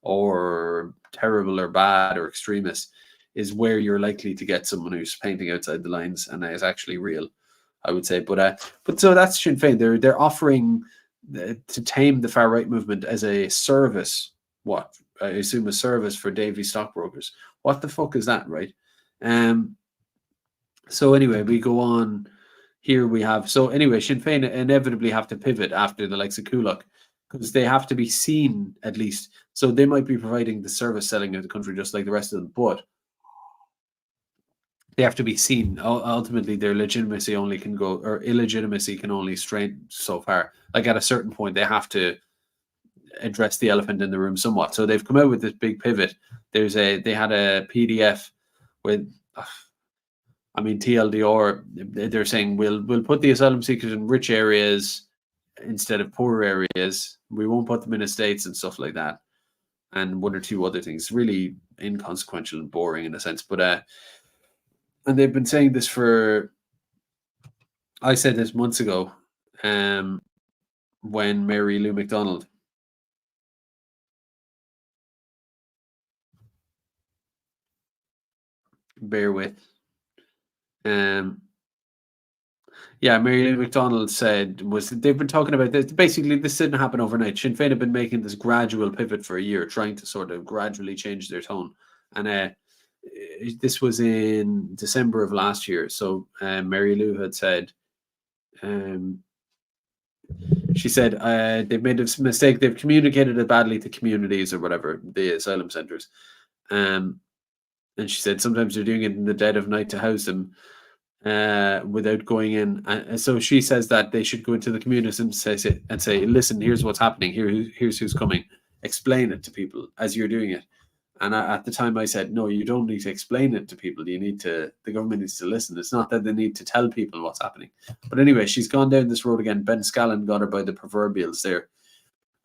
or terrible or bad or extremist, is where you're likely to get someone who's painting outside the lines and is actually real, I would say. But so that's Sinn Féin. They're offering to tame the far right movement as a service. What I assume a service for Davy stockbrokers. What the fuck is that, right? So anyway, we go on. Here we have, so anyway, Sinn Féin inevitably have to pivot after the likes of Kulak, because they have to be seen, at least. So they might be providing the service selling of the country just like the rest of them, but they have to be seen. Ultimately, their legitimacy illegitimacy can only strain so far. Like, at a certain point, they have to address the elephant in the room somewhat. So they've come out with this big pivot. They had a PDF with, TLDR. They're saying we'll put the asylum seekers in rich areas instead of poor areas. We won't put them in estates and stuff like that, and one or two other things, really inconsequential and boring in a sense. But and they've been saying this I said this months ago, when Mary Lou McDonald bear with. Mary Lou McDonald said they've been talking about this. Basically, this didn't happen overnight. Sinn Féin have been making this gradual pivot for a year, trying to sort of gradually change their tone. And this was in December of last year. So Mary Lou had said, she said they've made a mistake. They've communicated it badly to communities or whatever, the asylum centres. And she said sometimes they're doing it in the dead of night to house them without going in. And so she says that they should go into the communities and say, listen, here's what's happening. Here's who's coming. Explain it to people as you're doing it. And at the time I said, no, you don't need to explain it to people. The government needs to listen. It's not that they need to tell people what's happening. But anyway, she's gone down this road again. Ben Scallon got her by the proverbials there.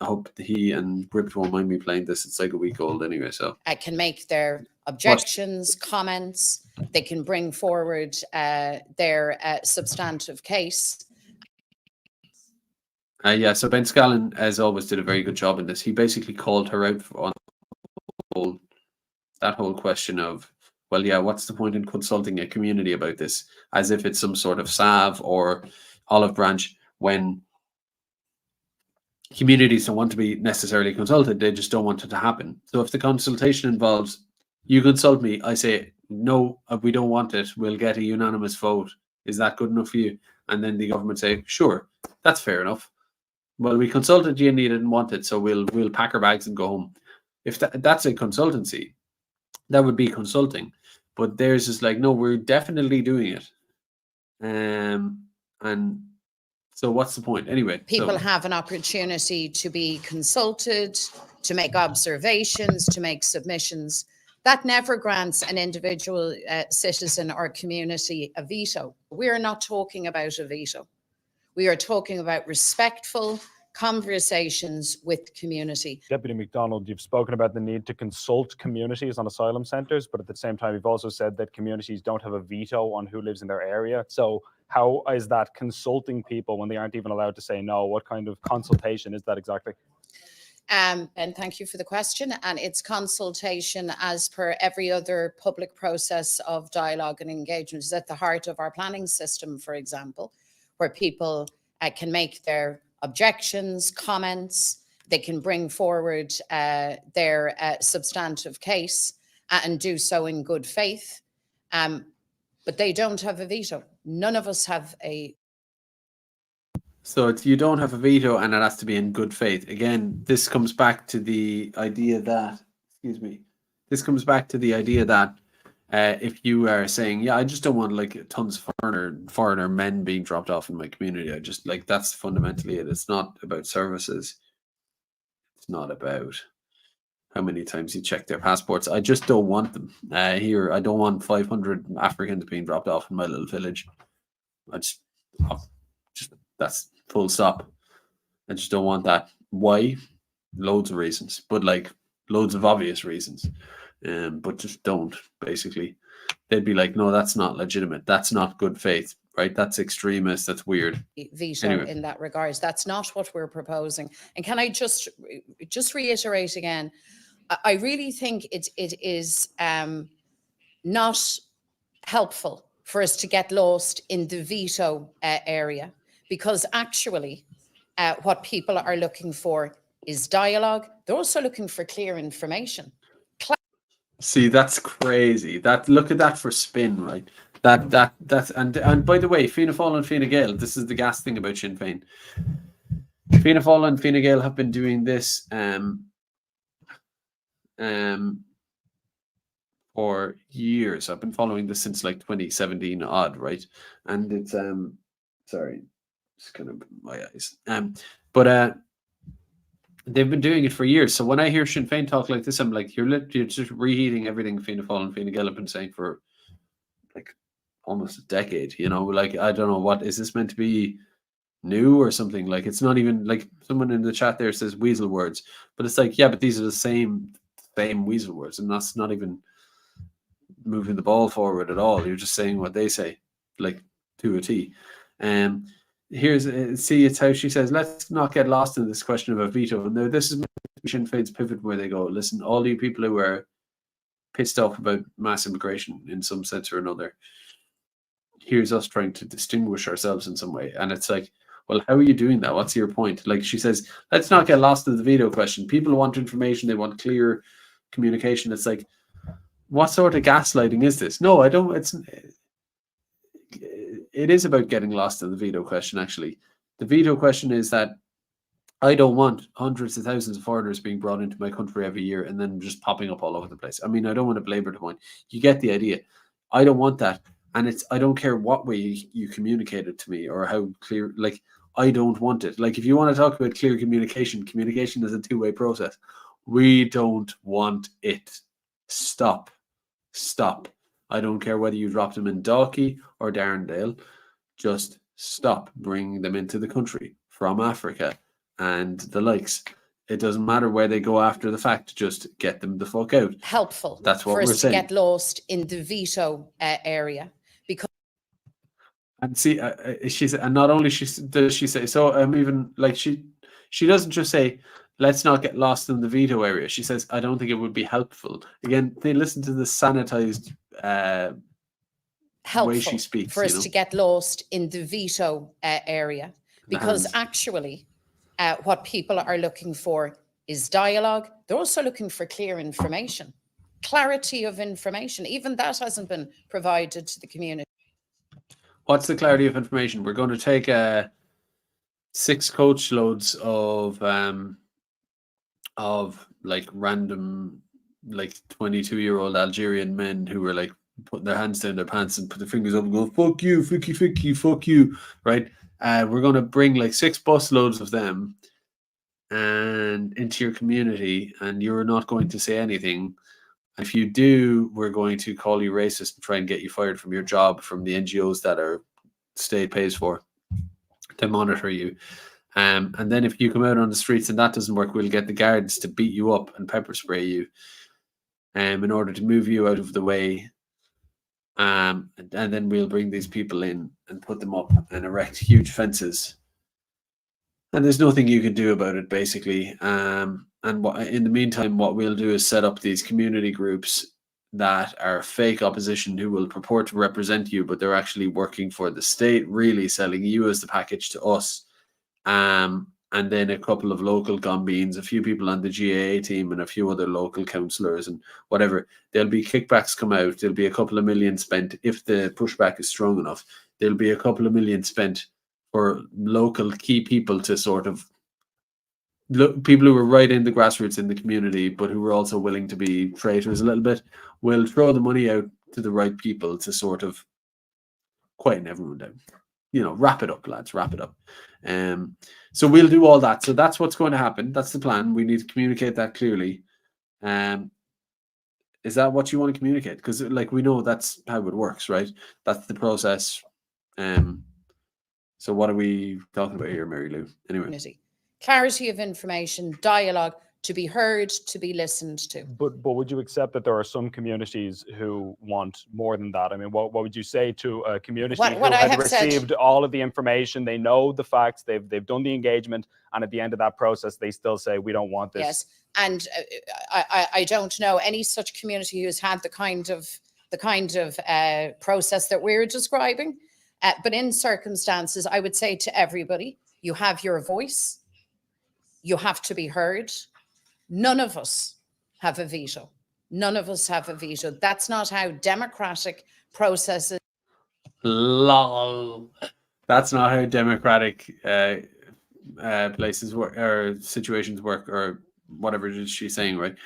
I hope he and Gript won't mind me playing this. It's like a week old anyway. So I can make their objections, comments. They can bring forward their substantive case. So Ben Scallon, as always, did a very good job in this. He basically called her out on that whole question of, well, yeah, what's the point in consulting a community about this, as if it's some sort of salve or olive branch, when communities don't want to be necessarily consulted, they just don't want it to happen. So if the consultation involves, you consult me, I say, no, we don't want it, we'll get a unanimous vote. Is that good enough for you? And then the government say, sure, that's fair enough. Well, we consulted you and you didn't want it, so we'll pack our bags and go home. If that's a consultancy, that would be consulting. But theirs is like, no, we're definitely doing it. And so what's the point? Anyway. People have an opportunity to be consulted, to make observations, to make submissions. That never grants an individual citizen or community a veto. We're not talking about a veto. We are talking about respectful conversations with community. Deputy McDonald, you've spoken about the need to consult communities on asylum centres, but at the same time, you've also said that communities don't have a veto on who lives in their area. So how is that consulting people when they aren't even allowed to say no? What kind of consultation is that exactly? And thank you for the question. And it's consultation as per every other public process of dialogue and engagement. It's at the heart of our planning system, for example, where people can make their objections, comments, they can bring forward their substantive case and do so in good faith. But they don't have a veto. None of us have a... So you don't have a veto and it has to be in good faith. Again, this comes back to the idea that, if you are saying, yeah, I just don't want like tons of foreigner men being dropped off in my community. I just like, that's fundamentally it. It's not about services. It's not about how many times you check their passports. I just don't want them here. I don't want 500 Africans being dropped off in my little village. That's full stop. I just don't want that. Why? Loads of reasons, but like loads of obvious reasons. But just don't, basically. They'd be like, no, that's not legitimate. That's not good faith, right? That's extremist. That's weird. Veto anyway. In that regards. That's not what we're proposing. And can I just reiterate again, I really think it is not helpful for us to get lost in the veto area, because actually what people are looking for is dialogue. They're also looking for clear information. See, that's crazy. Look at that for spin, right? That's and by the way, Fianna Fáil and Fine Gael, this is the gas thing about Sinn Féin. Fianna Fáil and Fine Gael have been doing this for years. I've been following this since like 2017 odd, right? And it's sorry, it's kind of my eyes. But they've been doing it for years. So when I hear Sinn Féin talk like this, I'm like, you're just reheating everything Fianna Fáil and Fine Gael have been saying for like almost a decade. You know, like, I don't know, what is this meant to be new or something? Like, it's not even like, someone in the chat there says weasel words, but it's like, yeah, but these are the same weasel words, and that's not even moving the ball forward at all. You're just saying what they say, like to a T. It's how she says, let's not get lost in this question of a veto. And this is Sinn Féin's pivot, where they go, listen, all you people who are pissed off about mass immigration in some sense or another, here's us trying to distinguish ourselves in some way. And it's like, well, how are you doing that? What's your point? Like she says, let's not get lost in the veto question. People want information. They want clear communication. It's like, what sort of gaslighting is this? No, I don't. It is about getting lost in the veto question, actually. The veto question is that I don't want hundreds of thousands of foreigners being brought into my country every year and then just popping up all over the place. I mean, I don't want to belabor the point. You get the idea. I don't want that. And I don't care what way you communicate it to me or how clear, like, I don't want it. Like, if you want to talk about clear communication is a two-way process. We don't want it. stop. I don't care whether you drop them in Dalkey or Darndale, just stop bringing them into the country from Africa and the likes. It doesn't matter where they go after the fact, just get them the fuck out. Helpful. That's what for we're us saying. to get lost in the veto area. And see, she's, and not only does she say, so I'm even like, she doesn't just say, let's not get lost in the veto area. She says, I don't think it would be helpful. Again, they listen to the sanitized way she speaks. For us to get lost in the veto area, because actually what people are looking for is dialogue. They're also looking for clear information, clarity of information. Even that hasn't been provided to the community. What's the clarity of information? We're going to take 6 coach loads of like random, like 22-year-old Algerian men who were like putting their hands down their pants and put their fingers up and go, fuck you, fuck you, right? We're going to bring like 6 bus loads of them and into your community, and you're not going to say anything. If you do, we're going to call you racist and try and get you fired from your job from the NGOs that our state pays for to monitor you. And then if you come out on the streets and that doesn't work, we'll get the guards to beat you up and pepper spray you in order to move you out of the way. And then we'll bring these people in and put them up and erect huge fences. And there's nothing you can do about it, basically. And in the meantime, what we'll do is set up these community groups that are fake opposition who will purport to represent you, but they're actually working for the state, really selling you as the package to us. And then a couple of local gombeans, a few people on the GAA team, and a few other local councillors and whatever. There'll be kickbacks come out. There'll be a couple of million spent if the pushback is strong enough. There'll be a couple of million spent for local key people to sort of people who were right in the grassroots in the community, but who were also willing to be traitors a little bit. We'll throw the money out to the right people to sort of quieten everyone down. Wrap it up, lads, wrap it up. So we'll do all that. So that's what's going to happen. That's the plan. We need to communicate that clearly. Is that what you want to communicate? Because like we know that's how it works, right? That's the process. So what are we talking about here, Mary Lou? Anyway. Clarity of information, dialogue, to be heard, to be listened to. But would you accept that there are some communities who want more than that? I mean, what would you say to a community who had received all of the information, they know the facts, they've done the engagement, and at the end of that process, they still say, we don't want this? Yes, and I don't know any such community who's had the kind of process that we're describing. But in circumstances, I would say to everybody, you have your voice. You have to be heard. None of us have a veto. None of us have a veto. That's not how democratic processes. Lol. That's not how democratic places work or situations work, or whatever it is she's saying, right?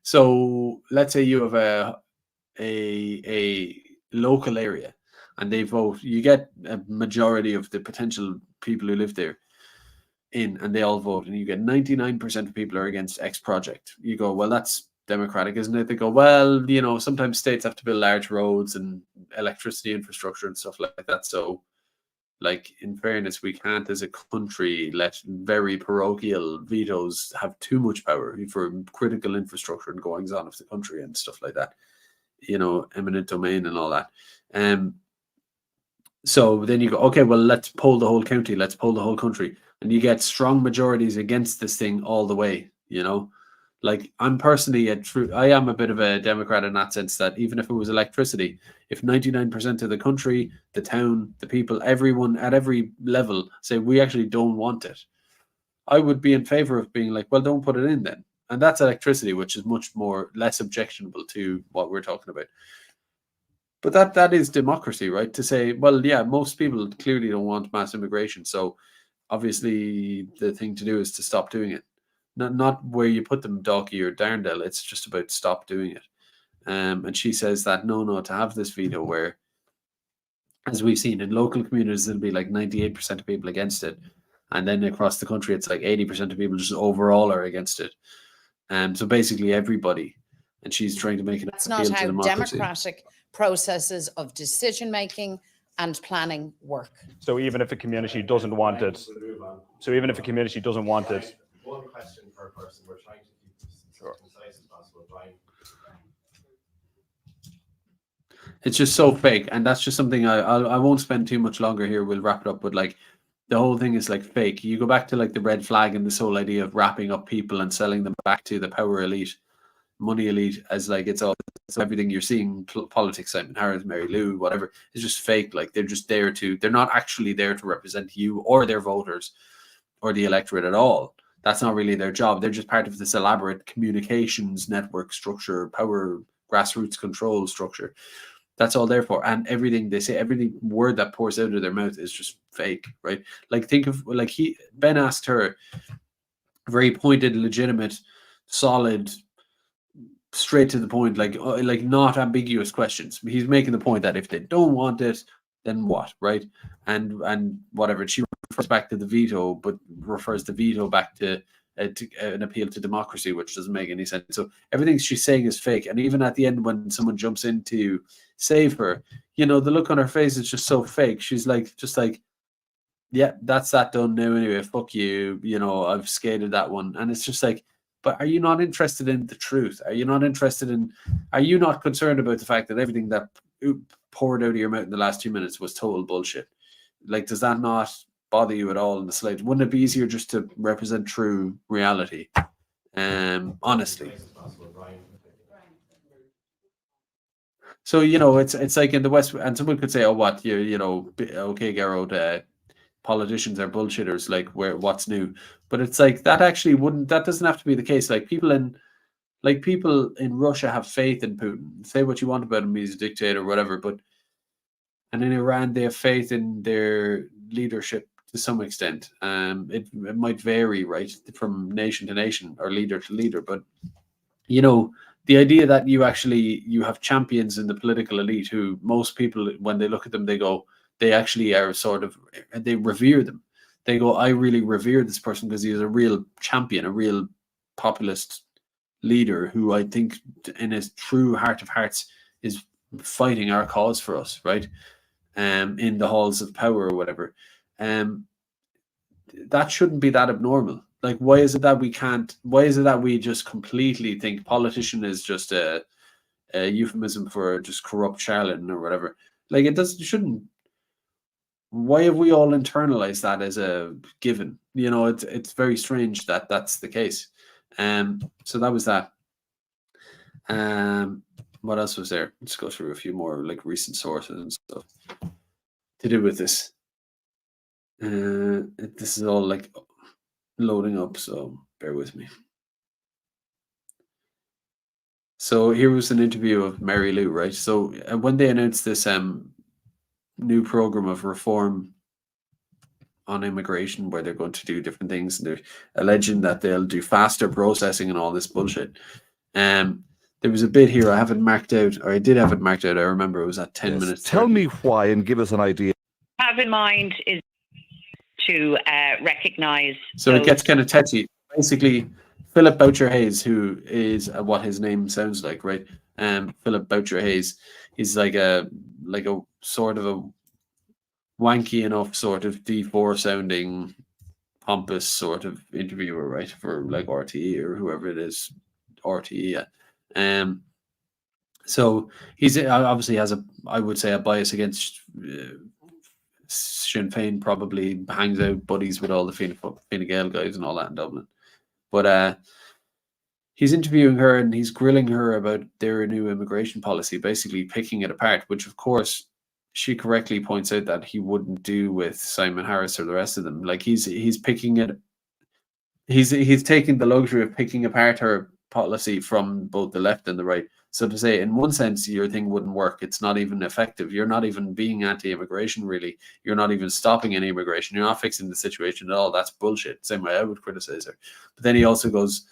So let's say you have a local area and they vote. You get a majority of the potential people who live there in, and they all vote, and you get 99% of people are against X project. You go, well, that's democratic, isn't it? They go, well, sometimes states have to build large roads and electricity infrastructure and stuff like that. So, like, in fairness, we can't as a country let very parochial vetoes have too much power for critical infrastructure and goings on of the country and stuff like that. Eminent domain and all that. So then you go, okay, well, let's poll the whole county, let's poll the whole country. And you get strong majorities against this thing all the way, Like, I'm personally I am a bit of a Democrat in that sense that even if it was electricity, if 99% of the country, the town, the people, everyone at every level say we actually don't want it, I would be in favor of being like, well, don't put it in then. And that's electricity, which is much less objectionable to what we're talking about. But that is democracy, right? To say, well, yeah, most people clearly don't want mass immigration. So obviously the thing to do is to stop doing it. Not where you put them, Dalkey or Darndale. It's just about stop doing it. And she says that, no, to have this veto where, as we've seen in local communities, it'll be like 98% of people against it. And then across the country, it's like 80% of people just overall are against it. So basically everybody. and she's trying to make it That's not how democratic processes of decision making and planning work. So even if a community doesn't want it, One question per person. We're trying to keep this as concise as possible. Brian. It's just so fake, and that's just something I won't spend too much longer here. We'll wrap it up, but like the whole thing is like fake. You go back to like the red flag and this whole idea of wrapping up people and selling them back to the power elite, money elite, as like it's everything you're seeing politics, Simon Harris, Mary Lou, whatever, is just fake. Like they're just there they're not actually there to represent you or their voters or the electorate at all. That's not really their job. They're just part of this elaborate communications network structure, power, grassroots control structure. That's all there for. And everything they say, every word that pours out of their mouth is just fake, right? Like think of like Ben asked her very pointed, legitimate, solid, straight to the point, like not ambiguous questions. He's making the point that if they don't want it, then what, right? And whatever. She refers back to the veto, but refers the veto back to an appeal to democracy, which doesn't make any sense. So everything she's saying is fake. And even at the end, when someone jumps in to save her, you know, the look on her face is just so fake. She's like, yeah, that's that done now anyway. Fuck you. You know, I've skated that one. And it's just like, but are you not interested in the truth? Are you not concerned about the fact that everything that poured out of your mouth in the last 2 minutes was total bullshit? Like, does that not bother you at all in the slightest? Wouldn't it be easier just to represent true reality? Honestly. So, you know, it's like in the West, and someone could say, oh, what, you know, okay, Garrod, politicians are bullshitters, like what's new? But it's like that doesn't have to be the case. Like people in Russia have faith in Putin. Say what you want about him, he's a dictator or whatever, and in Iran they have faith in their leadership to some extent. It might vary, right, from nation to nation or leader to leader, but you know, the idea that you have champions in the political elite who most people, when they look at them, they actually are they revere them. They go, I really revere this person because he's a real champion, a real populist leader who I think in his true heart of hearts is fighting our cause for us, right? In the halls of power or whatever. That shouldn't be that abnormal. Like, why is it that we just completely think politician is just a euphemism for just corrupt charlatan or whatever? Like, it shouldn't. Why have we all internalized that as a given? You know, it's very strange that that's the case. So that was that. What else was there? Let's go through a few more like recent sources and stuff to do with this. This is all like loading up, so bear with me. So here was an interview of Mary Lou, right? So when they announced this new program of reform on immigration, where they're going to do different things, and they're alleging that they'll do faster processing and all this bullshit. There was a bit here I haven't marked out, or I did have it marked out. I remember it was at 10 minutes. Tell 30. me why and give us an idea. Have in mind is to recognise. So it gets kind of touchy. Basically, Philip Boucher Hayes, who is what his name sounds like, right? Philip Boucher Hayes, he's like a sort of a wanky enough sort of D4 sounding pompous sort of interviewer, right? For like RTE or whoever it is, RTE. Yeah. So he's obviously has I would say a bias against Sinn Féin, probably hangs out buddies with all the Fine Gael guys and all that in Dublin. But he's interviewing her and he's grilling her about their new immigration policy, basically picking it apart, which of course she correctly points out that he wouldn't do with Simon Harris or the rest of them. Like he's picking it. He's taking the luxury of picking apart her policy from both the left and the right. So to say, in one sense, your thing wouldn't work. It's not even effective. You're not even being anti-immigration, really. You're not even stopping any immigration. You're not fixing the situation at all. That's bullshit. Same way I would criticize her. But then he also goes,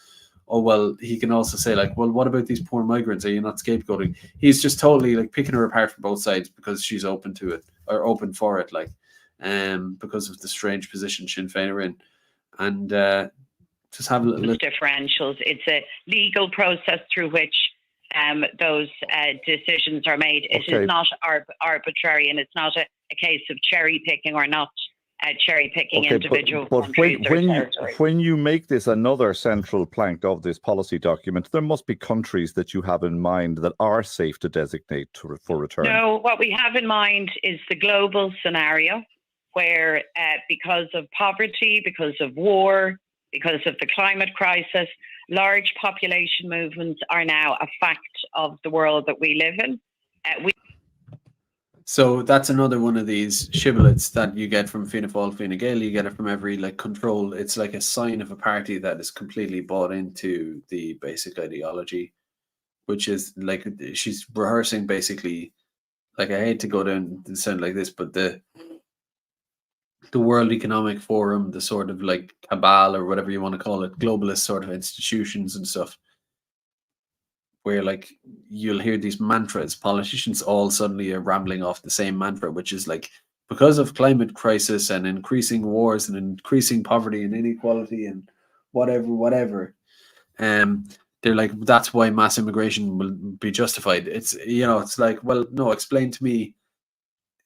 oh, well, he can also say, like, well, what about these poor migrants? Are you not scapegoating? He's just totally, like, picking her apart from both sides because she's open to it, or open for it, like, because of the strange position Sinn Féin are in. And just have a little... differentials. It's a legal process through which those decisions are made. It Okay. is not arbitrary, and it's not a case of cherry picking or not cherry picking individual but countries or territories. when you make this another central plank of this policy document, there must be countries that you have in mind that are safe to designate for return. No, what we have in mind is the global scenario where because of poverty, because of war, because of the climate crisis, large population movements are now a fact of the world that we live in. So that's another one of these shibboleths that you get from Fianna Fáil, Fine Gael. You get it from every control. It's like a sign of a party that is completely bought into the basic ideology, which is she's rehearsing basically. I hate to go down and sound like this, but the World Economic Forum, the sort of cabal or whatever you want to call it, globalist sort of institutions and stuff, where you'll hear these mantras, politicians all suddenly are rambling off the same mantra, which is because of climate crisis and increasing wars and increasing poverty and inequality and whatever, they're that's why mass immigration will be justified. It's well, no, explain to me.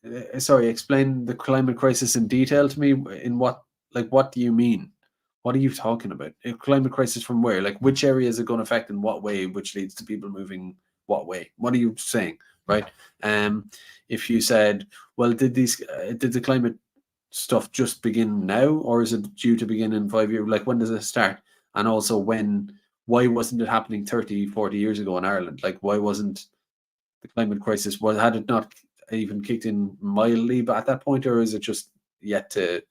Explain the climate crisis in detail to me. In what do you mean? What are you talking about? A climate crisis from where? Which area is it going to affect in what way, which leads to people moving what way? What are you saying, right? If you said, well, did the climate stuff just begin now, or is it due to begin in 5 years? When does it start? And also why wasn't it happening 30, 40 years ago in Ireland? Why wasn't the climate crisis, had it not even kicked in mildly at that point, or is it just yet to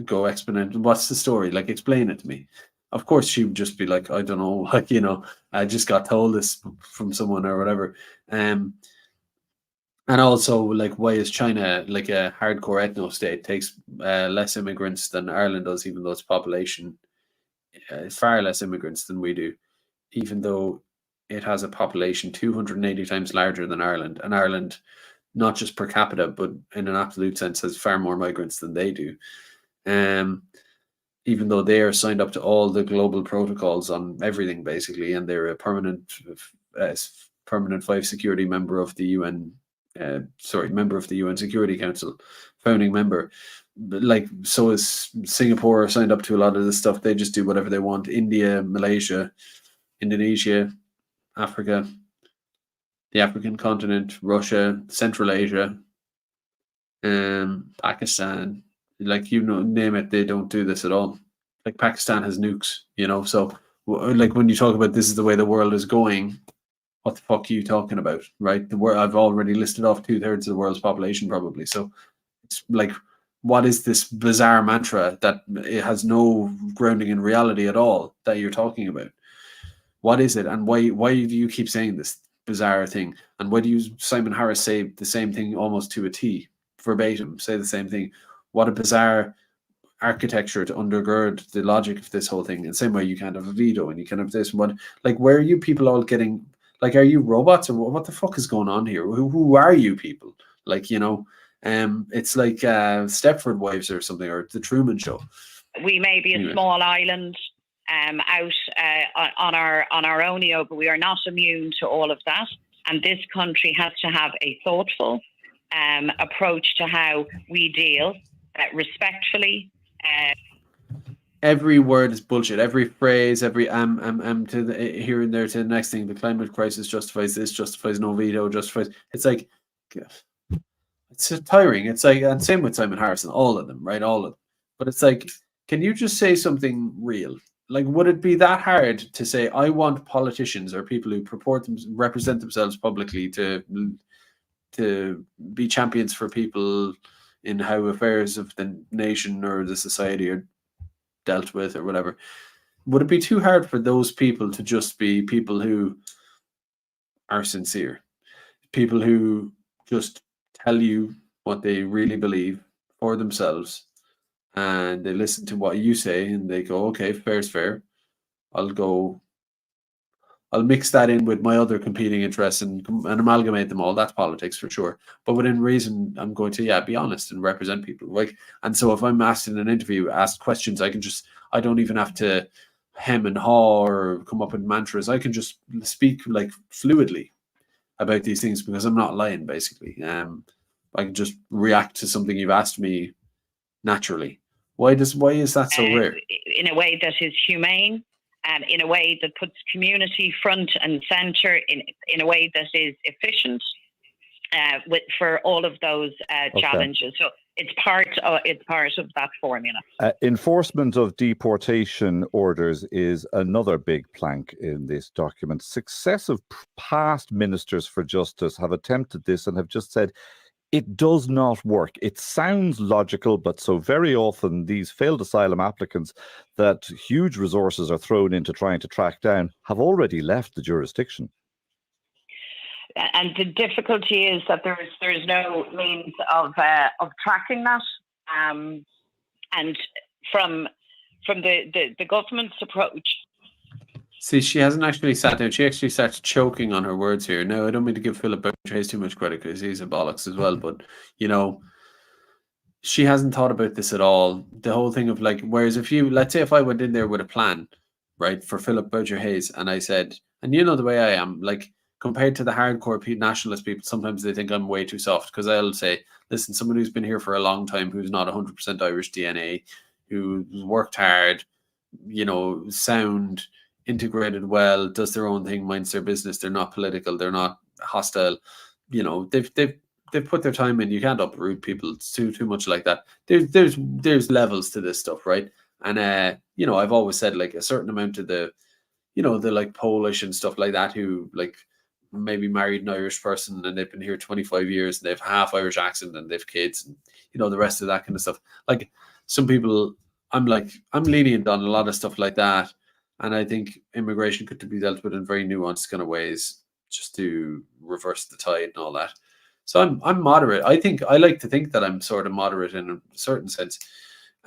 go exponential? What's the story? Explain it to me. Of course she would just be I don't know, I just got told this from someone or whatever. And also why is China a hardcore ethno state, takes less immigrants than Ireland does, even though its population far less immigrants than we do, even though it has a population 280 times larger than Ireland, and Ireland, not just per capita, but in an absolute sense, has far more migrants than they do. Even though they are signed up to all the global protocols on everything, basically, and they're a permanent 5 security member of the UN, member of the UN Security Council, founding member. So is Singapore signed up to a lot of this stuff. They just do whatever they want. India, Malaysia, Indonesia, Africa, the African continent, Russia, Central Asia, Pakistan, name it, they don't do this at all. Pakistan has nukes, so when you talk about this is the way the world is going, what the fuck are you talking about, right? I've already listed off 2/3 of the world's population probably. So it's what is this bizarre mantra that it has no grounding in reality at all that you're talking about? What is it, and why do you keep saying this bizarre thing? And why do you, Simon Harris, say the same thing almost to a T, verbatim, say the same thing? What a bizarre architecture to undergird the logic of this whole thing. In the same way you can't have a veto and you can't have this. What, where are you people all getting, are you robots, or what the fuck is going on here? Who are you people? It's Stepford Wives or something, or the Truman Show. We may be a small island out on our own, but we are not immune to all of that. And this country has to have a thoughtful approach to how we deal respectfully. Every word is bullshit. Every phrase, every to the here and there to the next thing. The climate crisis justifies this, justifies no veto, justifies. It's it's tiring. It's and same with Simon Harrison, all of them, right? All of them. But it's can you just say something real? Would it be that hard to say, I want politicians or people who represent themselves publicly to be champions for people in how affairs of the nation or the society are dealt with or whatever? Would it be too hard for those people to just be people who are sincere? People who just tell you what they really believe for themselves, and they listen to what you say and they go, okay, fair's fair. I'll mix that in with my other competing interests and amalgamate them all. That's politics for sure. But within reason, I'm going to, be honest and represent people. And so if I'm asked in an interview, asked questions, I don't even have to hem and haw or come up with mantras. I can just speak like fluidly about these things because I'm not lying, basically. I can just react to something you've asked me naturally. Why is that so rare? In a way that is humane, in a way that puts community front and centre, in a way that is efficient, for all of those challenges. So it's part of that formula. Enforcement of deportation orders is another big plank in this document. Successive past ministers for justice have attempted this and have just said it does not work. It sounds logical, but so very often these failed asylum applicants that huge resources are thrown into trying to track down have already left the jurisdiction. And the difficulty is that there is no means of tracking that. And from the government's approach. See, she hasn't actually sat down. She actually starts choking on her words here. Now, I don't mean to give Philip Boucher too much credit because he's a bollocks as well, but, you know, she hasn't thought about this at all. The whole thing of like, whereas let's say if I went in there with a plan, right, for Philip Boucher Hayes, and I said, and you know the way I am, like, compared to the hardcore nationalist people, sometimes they think I'm way too soft because I'll say, listen, someone who's been here for a long time, who's not 100% Irish DNA, who's worked hard, you know, sound, integrated well, does their own thing, minds their business. They're not political. They're not hostile. You know, they've put their time in. You can't uproot people. It's too much like that. There's levels to this stuff, right? And you know, I've always said like a certain amount of the, you know, the like Polish and stuff like that who like maybe married an Irish person and they've been here 25 years and they've half Irish accent and they've kids and, you know, the rest of that kind of stuff. Like some people, I'm lenient on a lot of stuff like that. And I think immigration could be dealt with in very nuanced kind of ways just to reverse the tide and all that. So I'm moderate. I like to think that I'm sort of moderate in a certain sense.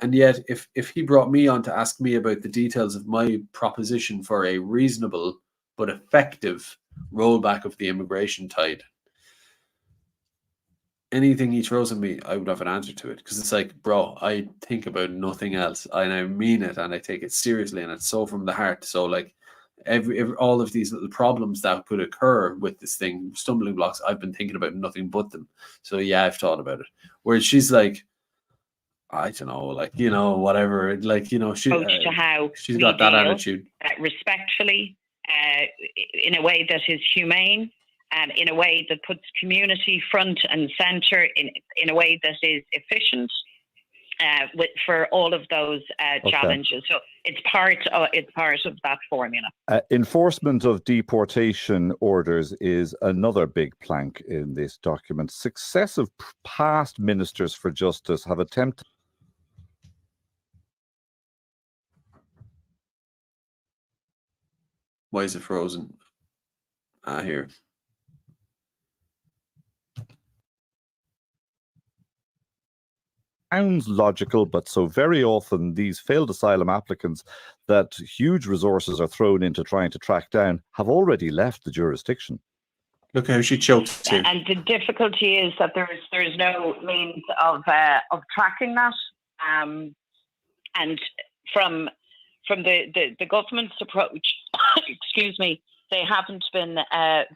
And yet if he brought me on to ask me about the details of my proposition for a reasonable but effective rollback of the immigration tide, anything he throws at me, I would have an answer to it. Because it's like, bro, I think about nothing else. And I mean it and I take it seriously and it's so from the heart. So like all of these little problems that could occur with this thing, stumbling blocks, I've been thinking about nothing but them. So yeah, I've thought about it. Whereas she's like, I don't know, like, you know, whatever, like, you know, she's got that attitude. Respectfully, in a way that is humane, in a way that puts community front and centre, in a way that is efficient, for all of those challenges. So it's part of that formula. Enforcement of deportation orders is another big plank in this document. Successive past ministers for justice have attempted. Why is it frozen? Here. Sounds logical, but so very often these failed asylum applicants that huge resources are thrown into trying to track down have already left the jurisdiction. Look how she chokes here. And the difficulty is that there's no means of tracking that. And from the government's approach, excuse me, they haven't been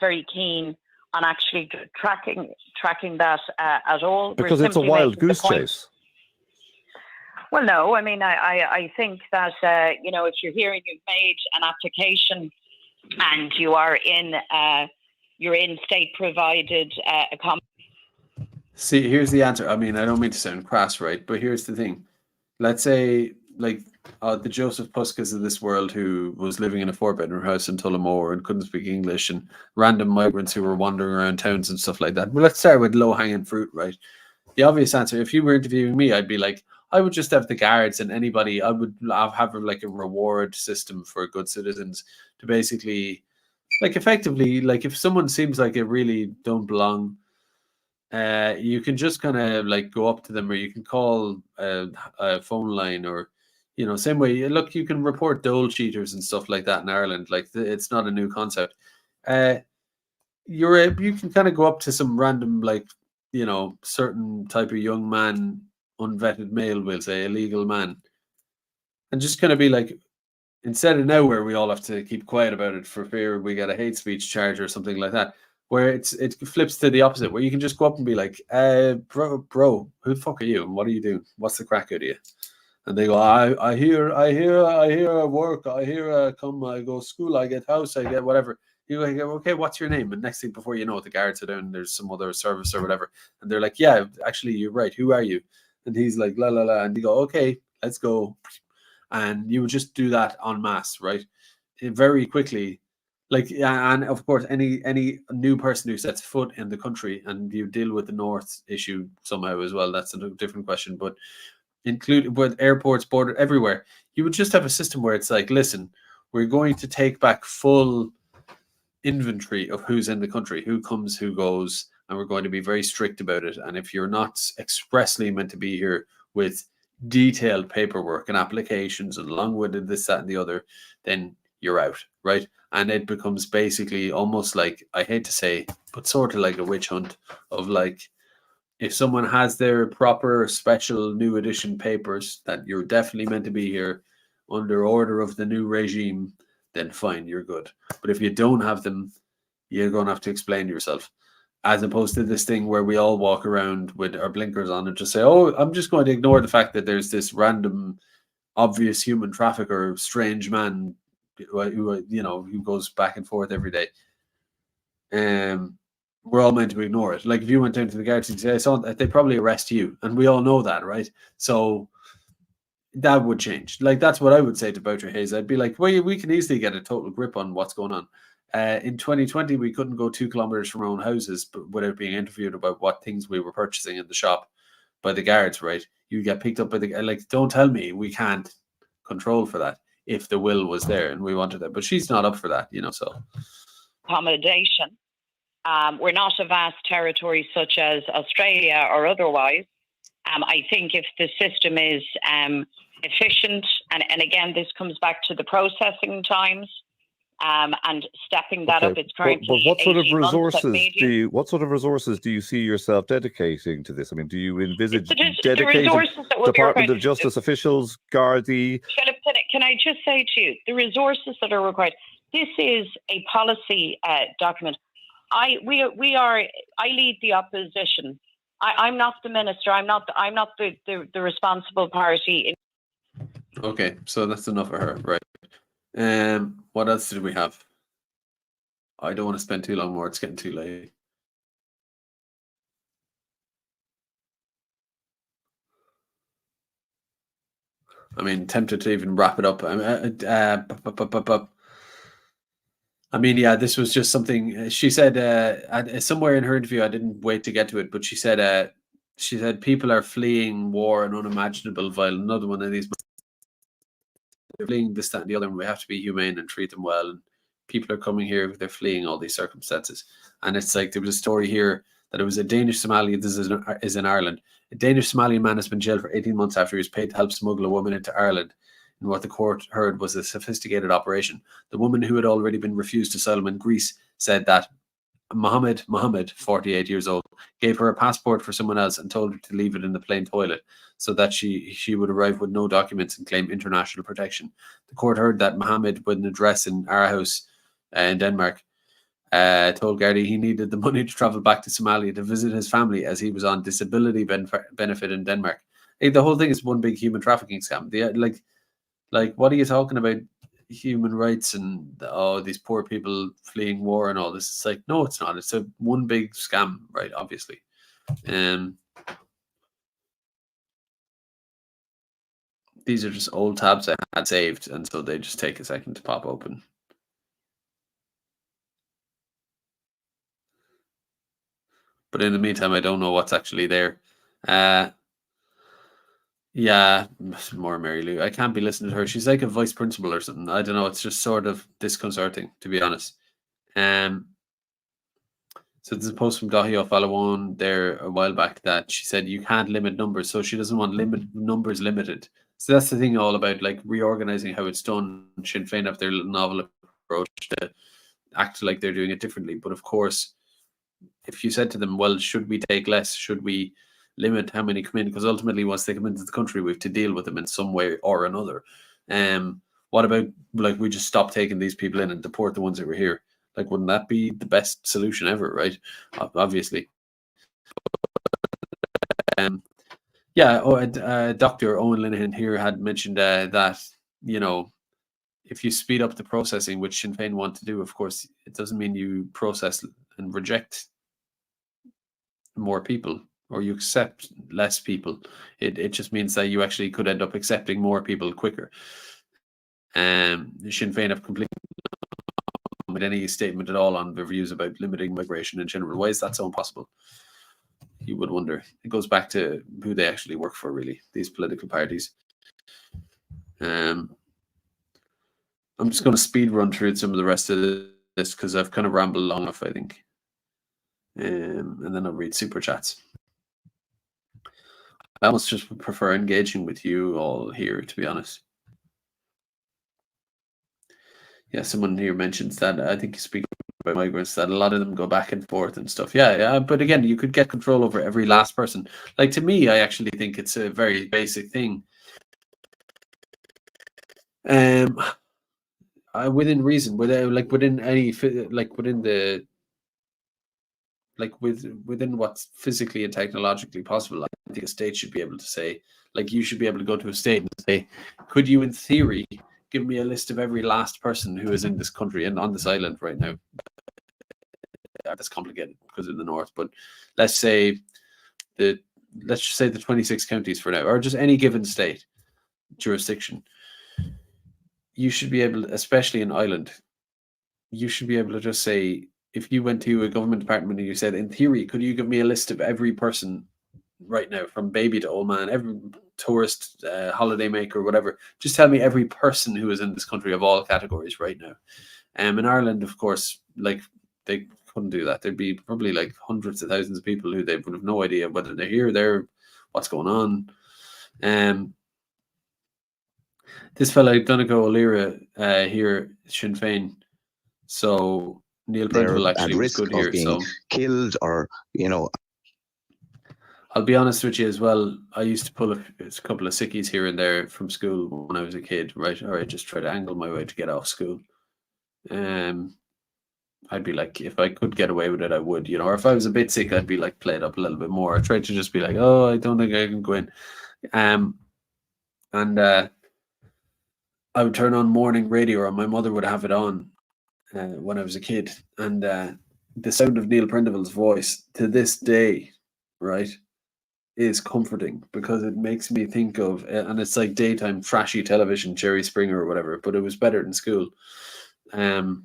very keen on actually tracking that at all. Because it's a wild goose chase. Well, no, I mean, I think that, you know, if you're hearing you've made an application and you are you're in state provided accommodation. See, here's the answer. I mean, I don't mean to sound crass, right? But here's the thing. Let's say, like, the Joseph Puskas of this world who was living in a 4-bedroom house in Tullamore and couldn't speak English, and random migrants who were wandering around towns and stuff like that. But let's start with low-hanging fruit, right? The obvious answer, if you were interviewing me, I'd be like, I would just have the guards and anybody, I would have like a reward system for good citizens to basically, like, effectively, like, if someone seems like it really don't belong, you can just kind of like go up to them, or you can call a phone line, or, you know, same way, look, you can report dole cheaters and stuff like that in Ireland. Like, it's not a new concept. You can kind of go up to some random, like, you know, certain type of young man, unvetted male, we'll say, illegal man, and just kind of be like, instead of now where we all have to keep quiet about it for fear we get a hate speech charge or something like that, where it flips to the opposite, where you can just go up and be like, bro, who the fuck are you? And what are you doing? What's the crack out of you? And they go, I hear I work, I hear I come, I go school, I get house, I get whatever. You go, okay, what's your name? And next thing before you know it, the guards are down, there's some other service or whatever. And they're like, yeah, actually, you're right. Who are you? And he's like, la, la, la. And you go, okay, let's go. And you would just do that en masse, right? Very quickly. Like, and of course, any new person who sets foot in the country, and you deal with the North issue somehow as well, that's a different question. But include with airports, border, everywhere, you would just have a system where it's like, listen, we're going to take back full inventory of who's in the country, who comes, who goes, and we're going to be very strict about it. And if you're not expressly meant to be here with detailed paperwork and applications and long-winded this, that, and the other, then you're out, right? And it becomes basically almost like, I hate to say, but sort of like a witch hunt of like, if someone has their proper special new edition papers that you're definitely meant to be here under order of the new regime, then fine, you're good. But if you don't have them, you're going to have to explain yourself. As opposed to this thing where we all walk around with our blinkers on and just say, oh, I'm just going to ignore the fact that there's this random, obvious human trafficker, strange man who goes back and forth every day. We're all meant to ignore it. Like if you went down to the guards and say, I saw that, they probably arrest you. And we all know that, right? So that would change. Like that's what I would say to Boucher Hayes. I'd be like, well, we can easily get a total grip on what's going on. In 2020, we couldn't go 2 kilometers from our own houses without being interviewed about what things we were purchasing in the shop by the guards, right? You get picked up by the, like, don't tell me we can't control for that if the will was there and we wanted that. But she's not up for that, so. Accommodation. We're not a vast territory such as Australia or otherwise. I think if the system is efficient, and again, this comes back to the processing times, and stepping that up. It's currently but what sort of resources do you see yourself dedicating to this? I mean, do you envisage dedicated Department of Justice officials, Gardaí? Philip, can I just say to you, the resources that are required? This is a policy document. I lead the opposition. I'm not the minister. I'm not the responsible party. Okay, so that's enough of her, right? What else did we have? I don't want to spend too long more. It's getting too late. I mean, tempted to even wrap it up. I mean, yeah, this was just something she said somewhere in her interview. I didn't wait to get to it, but she said people are fleeing war and unimaginable violence. Another one of these. They're fleeing this, that, and the other, and we have to be humane and treat them well. And people are coming here, they're fleeing all these circumstances. And it's like there was a story here that it was a Danish Somalian. This is in Ireland. A Danish Somalian man has been jailed for 18 months after he was paid to help smuggle a woman into Ireland. And what the court heard was a sophisticated operation. The woman, who had already been refused asylum in Greece, said that Mohammed, 48 years old, gave her a passport for someone else and told her to leave it in the plain toilet so that she would arrive with no documents and claim international protection. The court heard that Mohammed, with an address in our house in Denmark, told Gardaí he needed the money to travel back to Somalia to visit his family as he was on disability benefit in Denmark. Hey, the whole thing is one big human trafficking scam. Like, what are you talking about? Human rights and these poor people fleeing war and all this. It's like, no, it's not. It's a one big scam, right? Obviously. These are just old tabs I had saved, and so they just take a second to pop open. But in the meantime, I don't know what's actually there. Yeah, more Mary Lou. I can't be listening to her. She's like a vice principal or something. I don't know. It's just sort of disconcerting, to be honest. So there's a post from Dahi O'Fallon there a while back that she said you can't limit numbers, so she doesn't want numbers limited. So that's the thing all about, like, reorganizing how it's done. Sinn Féin have their little novel approach to act like they're doing it differently. But of course, if you said to them, well, should we take less? Should we limit how many come in? Because ultimately, once they come into the country, we have to deal with them in some way or another. What about like we just stop taking these people in and deport the ones that were here? Like, wouldn't that be the best solution ever, right? Obviously. Yeah, Dr. Owen Linehan here had mentioned that, you know, if you speed up the processing, which Sinn Féin want to do, of course, it doesn't mean you process and reject more people or you accept less people. It just means that you actually could end up accepting more people quicker. Sinn Féin have completely made any statement at all on their views about limiting migration in general. Why is that so impossible? You would wonder. It goes back to who they actually work for, really, these political parties. I'm just going to speed run through some of the rest of this because I've kind of rambled long enough, I think. And then I'll read super chats. I almost just prefer engaging with you all here, to be honest. Yeah, someone here mentions that. I think you speak about migrants, that a lot of them go back and forth and stuff. Yeah. But again, you could get control over every last person. Like, to me, I actually think it's a very basic thing. Within reason, within any, like within the, like within what's physically and technologically possible, I think a state should be able to say, like, you should be able to go to a state and say, could you, in theory, give me a list of every last person who is in this country and on this island right now? That's complicated because in the north, but let's just say the 26 counties for now, or just any given state jurisdiction. You should be able, especially in Ireland, you should be able to just say, if you went to a government department and you said, in theory, could you give me a list of every person right now, from baby to old man, every tourist, holiday maker, whatever, just tell me every person who is in this country of all categories right now. In Ireland, of course, like, they couldn't do that. There'd be probably like hundreds of thousands of people who they would have no idea whether they're here, there, what's going on. This fellow, Donegal O'Leary, here, Sinn Féin. So Neil Prindle actually was good here. So killed, or, you know. I'll be honest with you as well. I used to pull a couple of sickies here and there from school when I was a kid, right? Or I just try to angle my way to get off school. I'd be like, if I could get away with it, I would, you know. Or if I was a bit sick, I'd be like, play it up a little bit more. I tried to just be like, oh, I don't think I can go in. I would turn on morning radio, or my mother would have it on when I was a kid. And the sound of Neil Prindle's voice to this day, right, is comforting, because it makes me think of, and it's like daytime trashy television, Jerry Springer or whatever, but it was better than school. And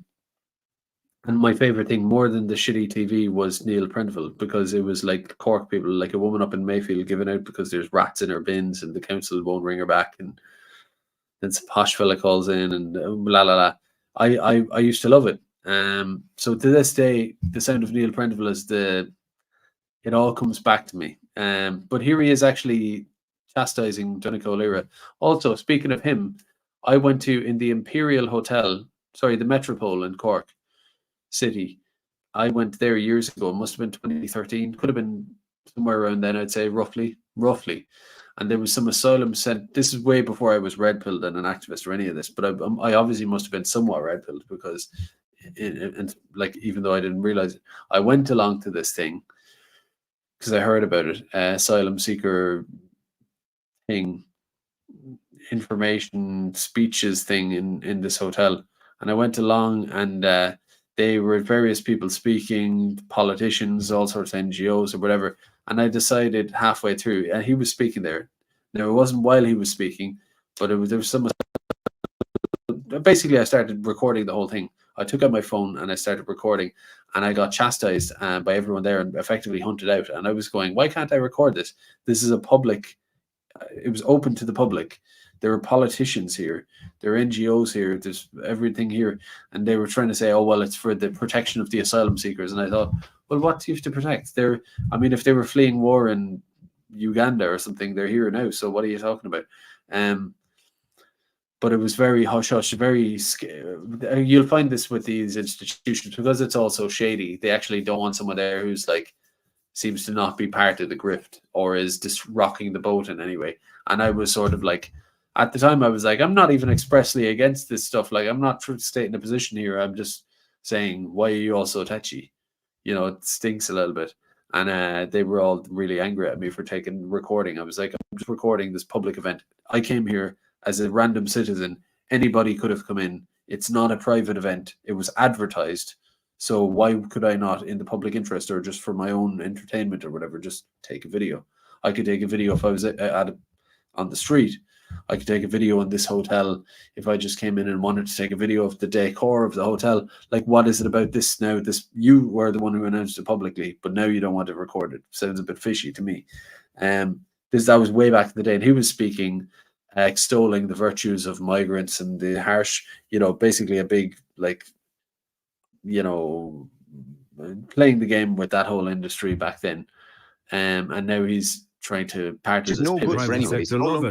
my favorite thing, more than the shitty TV, was Neil Prindle, because it was like Cork people, like a woman up in Mayfield giving out because there's rats in her bins and the council won't ring her back, and then some posh fella calls in and blah blah blah. I used to love it. So to this day, the sound of Neil Prindle is it all comes back to me. But here he is actually chastising Donegal O'Leary. Also, speaking of him, I went to, in the Imperial Hotel, the Metropole in Cork City. I went there years ago. It must have been 2013. Could have been somewhere around then, I'd say, roughly. And there was some asylum sent. This is way before I was red pilled and an activist or any of this, but I obviously must have been somewhat red pilled, because, like, even though I didn't realize it, I went along to this thing because I heard about it, asylum seeker thing, information speeches thing in this hotel, and I went along, and they were various people speaking, politicians, all sorts of NGOs or whatever. And I decided halfway through, and he was speaking there. Now, it wasn't while he was speaking, but there was some. Basically, I started recording the whole thing. I took out my phone and I started recording, and I got chastised by everyone there and effectively hunted out. And I was going, why can't I record this? This is a public. It was open to the public. There were politicians here. There are NGOs here. There's everything here. And they were trying to say, oh, well, it's for the protection of the asylum seekers. And I thought, well, what do you have to protect? If they were fleeing war in Uganda or something, they're here now. So what are you talking about? But it was very hush-hush, very scary. You'll find this with these institutions, because it's also shady. They actually don't want someone there who's like, seems to not be part of the grift or is just rocking the boat in any way. And I was sort of like, at the time I was like, I'm not even expressly against this stuff. Like, I'm not stating a position here. I'm just saying, why are you all so touchy? You know, it stinks a little bit. And they were all really angry at me for recording. I was like, I'm just recording this public event. I came here as a random citizen. Anybody could have come in. It's not a private event. It was advertised. So why could I not, in the public interest or just for my own entertainment or whatever, just take a video? I could take a video if I was on the street. I could take a video in this hotel if I just came in and wanted to take a video of the decor of the hotel. Like, what is it about this now? You were the one who announced it publicly, but now you don't want it recorded. Sounds a bit fishy to me. That was way back in the day, and he was speaking, extolling the virtues of migrants and the harsh, basically a big, playing the game with that whole industry back then. And now he's trying to part of this. No good for anybody.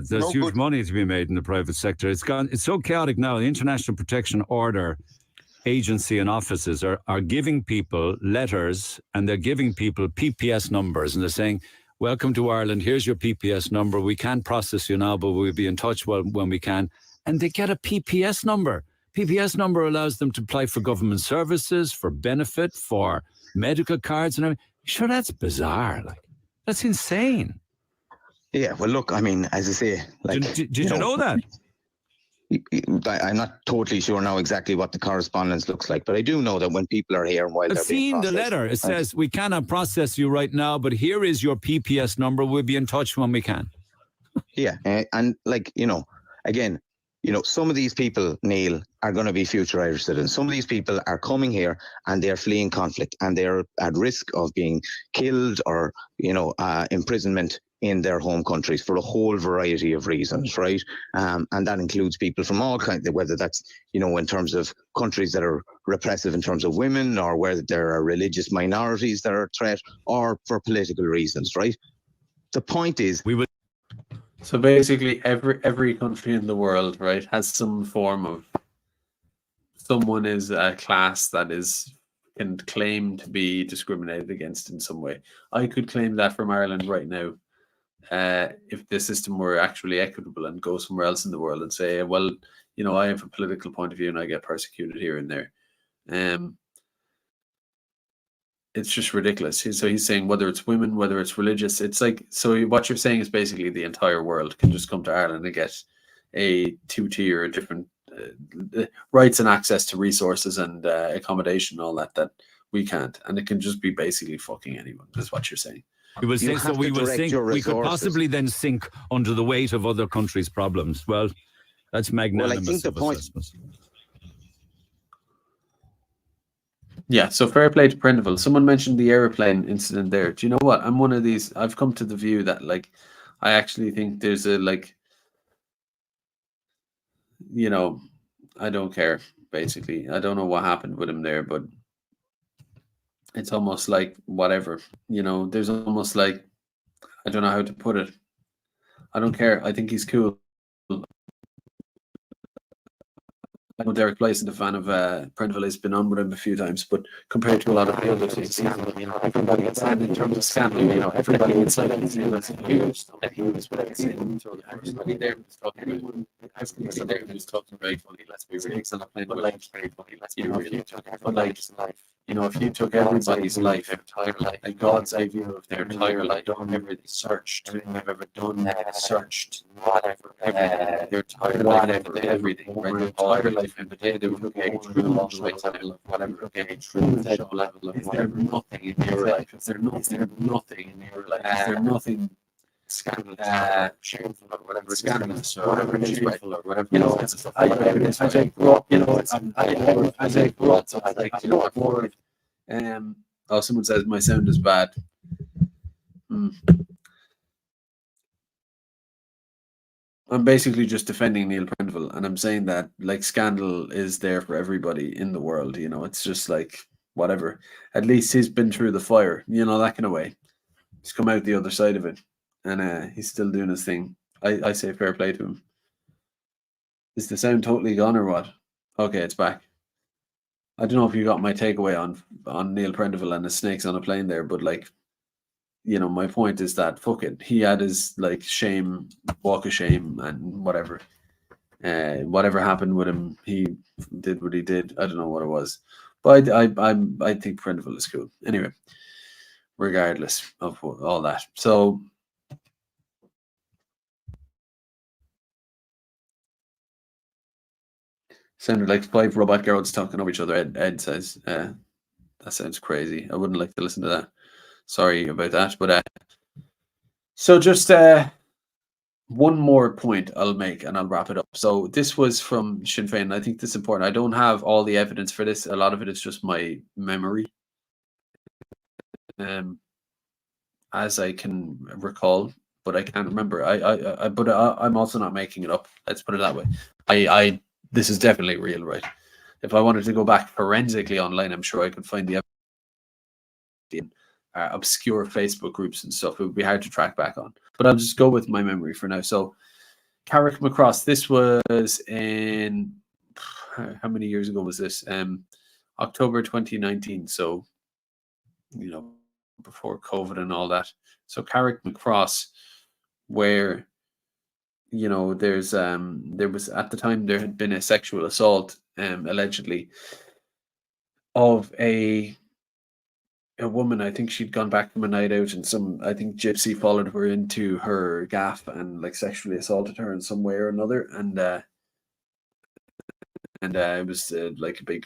There's huge money to be made in the private sector. It's so chaotic now. The International Protection Order agency and offices are giving people letters, and they're giving people PPS numbers, and they're saying, welcome to Ireland, here's your PPS number. We can't process you now, but we'll be in touch when we can. And they get a PPS number. PPS number allows them to apply for government services, for benefit, for medical cards and everything. Sure, that's bizarre. That's insane. Yeah, well, look, I mean, as I say, did you know that? I'm not totally sure now exactly what the correspondence looks like, but I do know that when people are here and while I've they're being seen the processed, letter. It says, we cannot process you right now, but here is your PPS number. We'll be in touch when we can. Yeah, and again, some of these people, Neil, are going to be future Irish citizens. Some of these people are coming here and they're fleeing conflict and they're at risk of being killed or, imprisonment in their home countries for a whole variety of reasons, right? And that includes people from all kinds, whether that's, in terms of countries that are repressive in terms of women, or where there are religious minorities that are a threat, or for political reasons, right? The point is... So basically every country in the world, right, has some form of... Someone is a class that can claim to be discriminated against in some way. I could claim that from Ireland right now. If the system were actually equitable, and go somewhere else in the world and say, well, I have a political point of view and I get persecuted here and there. It's just ridiculous. So he's saying whether it's women, whether it's religious, it's like, so what you're saying is basically the entire world can just come to Ireland and get a two-tier, different rights and access to resources and accommodation, all that we can't. And it can just be basically fucking anyone, is what you're saying. We could possibly then sink under the weight of other countries' problems. Well, that's magnanimous. Well, I think the point... Yeah, so fair play to Prendeville. Someone mentioned the airplane incident there. Do you know what? I'm one of these... I've come to the view that, I actually think there's a, I don't care, basically. I don't know what happened with him there, but... It's almost like whatever, there's almost I don't know how to put it. I don't care. I think he's cool. I know Derek Playson, a fan of Prendeville, has been on with him a few times, but compared to a lot of the other things, everybody inside in terms of scandal, everybody inside of his name is huge. He was everybody there was talking about. There was talking very funny. Let's be real. But very funny. Let's be real. But if you took everybody's life, entire life, God's eye view of their entire life, everything searched, they've ever done, searched, whatever, everything, their entire life, everything, right? Their entire life, and the day they were looking through all the level of whatever, looking through the level of whatever, nothing in your life, is there nothing in your life, is there nothing scandalous, shameful, or whatever, scandalous, or whatever it is, shameful, or whatever, as I grew up, as I grew up, so I what more, oh, someone says my sound is bad. I'm basically just defending Neil Prendeville, and I'm saying that scandal is there for everybody in the world. It's just whatever. At least he's been through the fire, that kind of way. He's come out the other side of it, and he's still doing his thing. I say fair play to him. Is the sound totally gone or what? Okay, it's back. I don't know if you got my takeaway on Neil Prendeville and the snakes on a plane there, but you know, my point is that fuck it, he had his like shame, walk of shame, and whatever. Whatever happened with him, he did what he did. I don't know what it was, but I think Printful is cool. Anyway, regardless of all that, so. Sounded like 5 robot girls talking over each other. Ed says, that sounds crazy. I wouldn't like to listen to that. Sorry about that. But so just one more point I'll make and I'll wrap it up. So this was from Sinn Féin. I think this is important. I don't have all the evidence for this. A lot of it is just my memory. As I can recall, but I can't remember. But I'm also not making it up. Let's put it that way. This is definitely real, right? If I wanted to go back forensically online, I'm sure I could find the obscure Facebook groups and stuff. It would be hard to track back on. But I'll just go with my memory for now. So Carrickmacross, this was in, how many years ago was this? October 2019. So, you know, before COVID and all that. So Carrickmacross, where, you know, there was at the time there had been a sexual assault, allegedly, of a woman. I think she'd gone back from a night out, and I think gypsy followed her into her gaff and like sexually assaulted her in some way or another, and it was like a big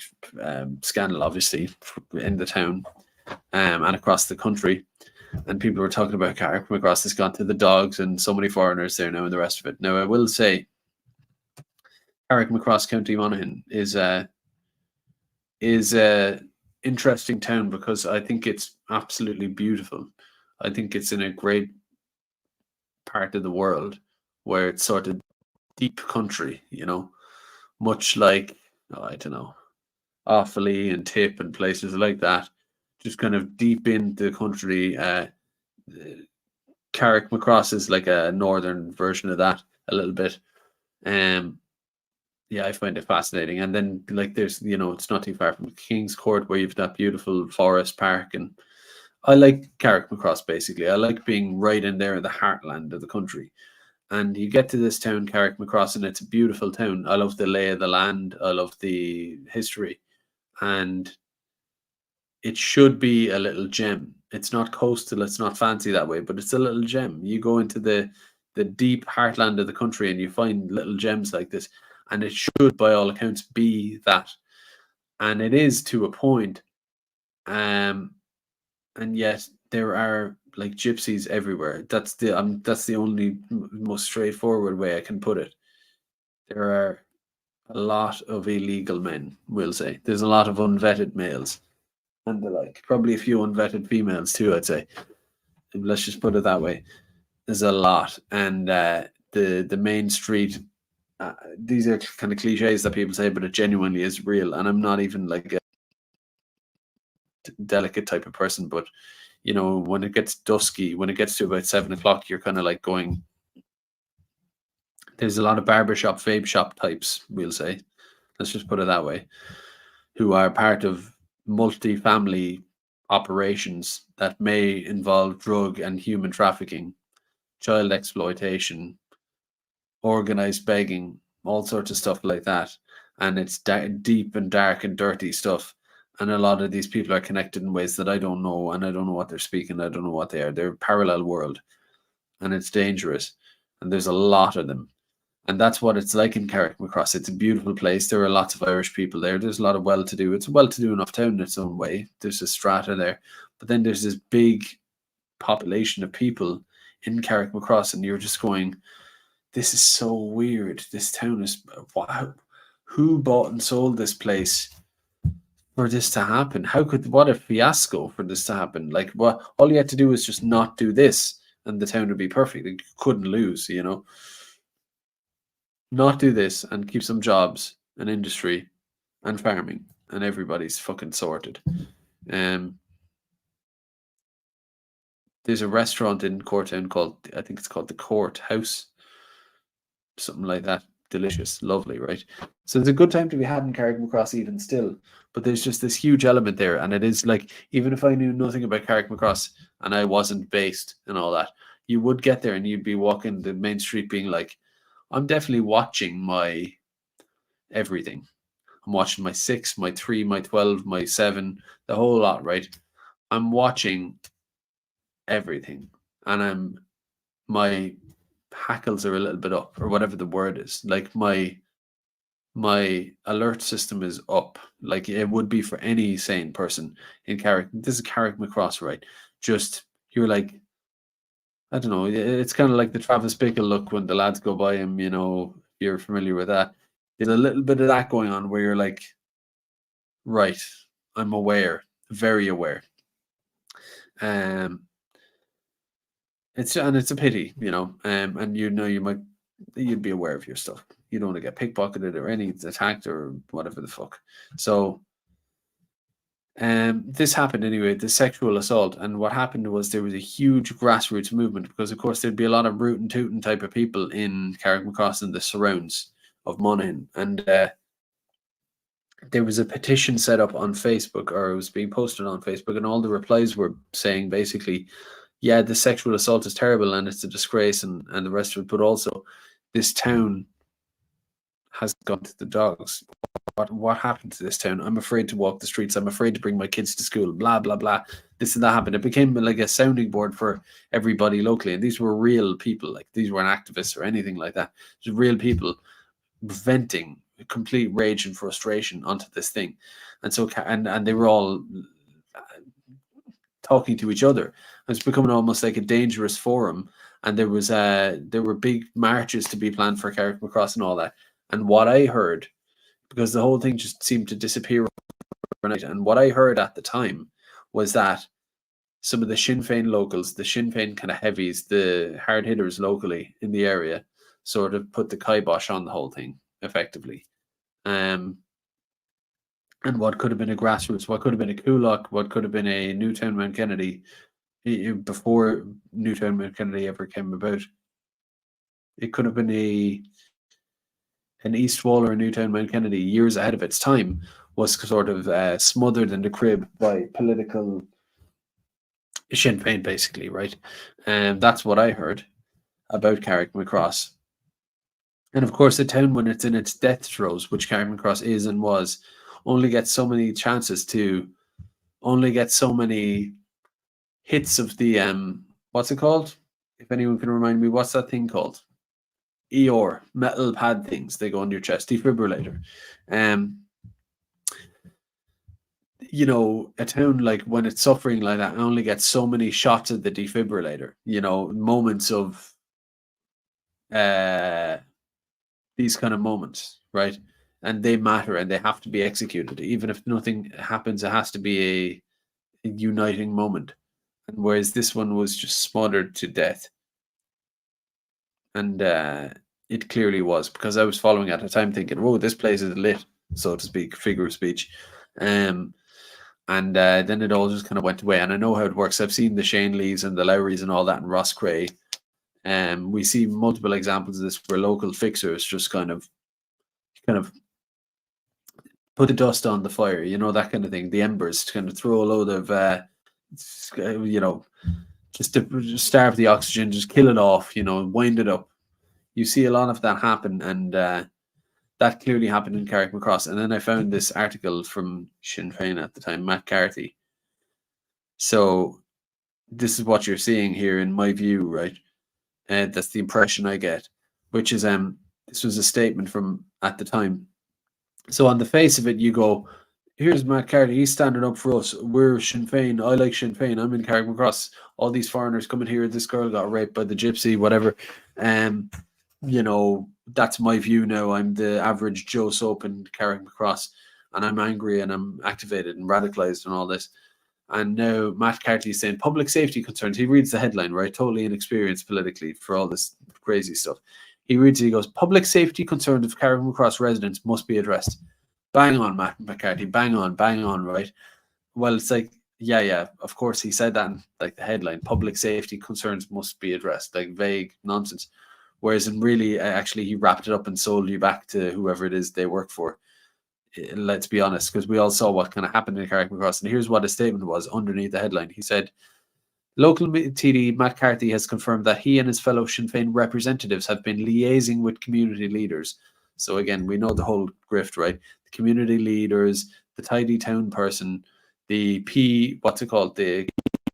scandal, obviously, in the town and across the country. And people were talking about Carrickmacross has gone to the dogs and so many foreigners there now and the rest of it. Now, I will say Carrickmacross, County Monaghan is a interesting town because I think it's absolutely beautiful. I think it's in a great part of the world where it's sort of deep country, you know, much like, I don't know, Offaly and Tip and places like that, just kind of deep into the country. Carrickmacross is like a northern version of that a little bit. Yeah, I find it fascinating. And then like there's, you know, it's not too far from King's Court where you've that beautiful forest park. And I like Carrickmacross basically. I like being right in there in the heartland of the country. And you get to this town, Carrickmacross, and it's a beautiful town. I love the lay of the land. I love the history. And it should be a little gem. It's not coastal, it's not fancy that way, but it's a little gem. You go into the deep heartland of the country and you find little gems like this, and it should, by all accounts, be that. And it is to a point. And yet there are like gypsies everywhere. That's the only most straightforward way I can put it. There are a lot of illegal men, we'll say. There's a lot of unvetted males. And the like, probably a few unvetted females too, I'd say. Let's just put it that way. There's a lot, and the main street. These are kind of cliches that people say, but it genuinely is real. And I'm not even like a delicate type of person, but you know, when it gets dusky, when it gets to about 7 o'clock, you're kind of like going. There's a lot of barbershop, vape shop types, we'll say. Let's just put it that way, who are part of multi-family operations that may involve drug and human trafficking, child exploitation, organized begging, all sorts of stuff like that. And it's deep and dark and dirty stuff. And a lot of these people are connected in ways that I don't know, and I don't know what they're speaking. I don't know what they are. They're a parallel world, and it's dangerous. And there's a lot of them. And that's what it's like in Carrickmacross. It's a beautiful place. There are lots of Irish people there. There's a lot of well-to-do. It's a well-to-do enough town in its own way. There's a strata there. But then there's this big population of people in Carrickmacross, and you're just going, this is so weird. This town is, wow. Who bought and sold this place for this to happen? What a fiasco for this to happen. Like, what? All you had to do was just not do this, and the town would be perfect. You couldn't lose, you know. Not do this and keep some jobs and industry and farming, and everybody's fucking sorted. There's a restaurant in Courtown called, I think it's called the Court House, something like that. delicious, lovely, right? So it's a good time to be had in Carrickmacross even still. But there's just this huge element there, and it is like, even if I knew nothing about Carrickmacross and I wasn't based and all that, you would get there and you'd be walking the main street being like, I'm definitely watching my everything. I'm watching my 6, my 3, my 12, my 7, the whole lot, right? I'm watching everything, and my hackles are a little bit up, or whatever the word is. Like my alert system is up, like it would be for any sane person in Carrick. This is Carrickmacross, right? Just, you're like, I don't know, it's kind of like the Travis Bickle look when the lads go by him, you know, you're familiar with that. There's a little bit of that going on where you're like, right, I'm aware, very aware. It's a pity, you know, and you know you'd be aware of your stuff. You don't want to get pickpocketed or any attacked or whatever the fuck. So this happened anyway, the sexual assault, and what happened was there was a huge grassroots movement, because of course there'd be a lot of rootin' tootin' type of people in Carrickmacross and the surrounds of Monaghan, and there was a petition set up on Facebook, or it was being posted on Facebook, and all the replies were saying basically, yeah, the sexual assault is terrible and it's a disgrace and the rest of it, but also this town has gone to the dogs. What happened to this town? I'm afraid to walk the streets. I'm afraid to bring my kids to school. Blah, blah, blah. This and that happened. It became like a sounding board for everybody locally. And these were real people. Like, these weren't activists or anything like that. Just real people venting complete rage and frustration onto this thing. And so, and they were all talking to each other. It's becoming almost like a dangerous forum. And there were big marches to be planned for Carrickmacross and all that. And what I heard, because the whole thing just seemed to disappear overnight, and what I heard at the time was that some of the Sinn Féin locals, the Sinn Féin kind of heavies, the hard hitters locally in the area, sort of put the kibosh on the whole thing, effectively. And what could have been a grassroots, what could have been a Coolock, what could have been a Newtown Mount Kennedy, before Newtown Mount Kennedy ever came about, it could have been an East Wall or a Newtown Mount Kennedy years ahead of its time, was sort of smothered in the crib by political Sinn Féin, basically, right? And that's what I heard about Carrickmacross. And of course, the town, when it's in its death throes, which Carrickmacross is and was, only gets so many chances to, only get so many hits of the, what's it called? If anyone can remind me, what's that thing called? ER, metal pad things, they go on your chest, defibrillator. You know, a town, like, when it's suffering like that, only gets so many shots of the defibrillator, you know, moments of these kind of moments, right? And they matter and they have to be executed. Even if nothing happens, it has to be a uniting moment. And whereas this one was just smothered to death. And it clearly was, because I was following at the time thinking, whoa, this place is lit, so to speak, figure of speech. And then it all just kind of went away. And I know how it works. I've seen the Shane Lees and the Lowrys and all that in Roscrea. We see multiple examples of this where local fixers just kind of put the dust on the fire, you know, that kind of thing. The embers, to kind of throw a load of, you know, just to starve the oxygen, just kill it off, you know, wind it up. You see a lot of that happen, and that clearly happened in Carrickmacross. And then I found this article from Sinn Féin at the time, Matt Carthy. So this is what you're seeing here in my view, right? That's the impression I get, which is this was a statement from at the time. So on the face of it, you go, here's Matt Carthy, he's standing up for us. We're Sinn Féin. I like Sinn Féin. I'm in Carrickmacross. All these foreigners coming here. This girl got raped by the gypsy, whatever. You know, that's my view now. I'm the average Joe Soap in Carrickmacross, and I'm angry and I'm activated and radicalized and all this. And now Matt Carthy is saying public safety concerns. He reads the headline, right? Totally inexperienced politically for all this crazy stuff. He reads it, he goes, public safety concerns of Carrickmacross residents must be addressed. Bang on, Matt McCarthy. Bang on, right? Well, it's like, yeah, of course he said that in like the headline. Public safety concerns must be addressed. Like vague nonsense. Whereas in really, actually, he wrapped it up and sold you back to whoever it is they work for. Let's be honest, because we all saw what kind of happened in Carrickmacross. And here's what his statement was underneath the headline. He said, local TD Matt Carthy has confirmed that he and his fellow Sinn Féin representatives have been liaising with community leaders. So again, we know the whole grift, right? The community leaders, the tidy town person, the the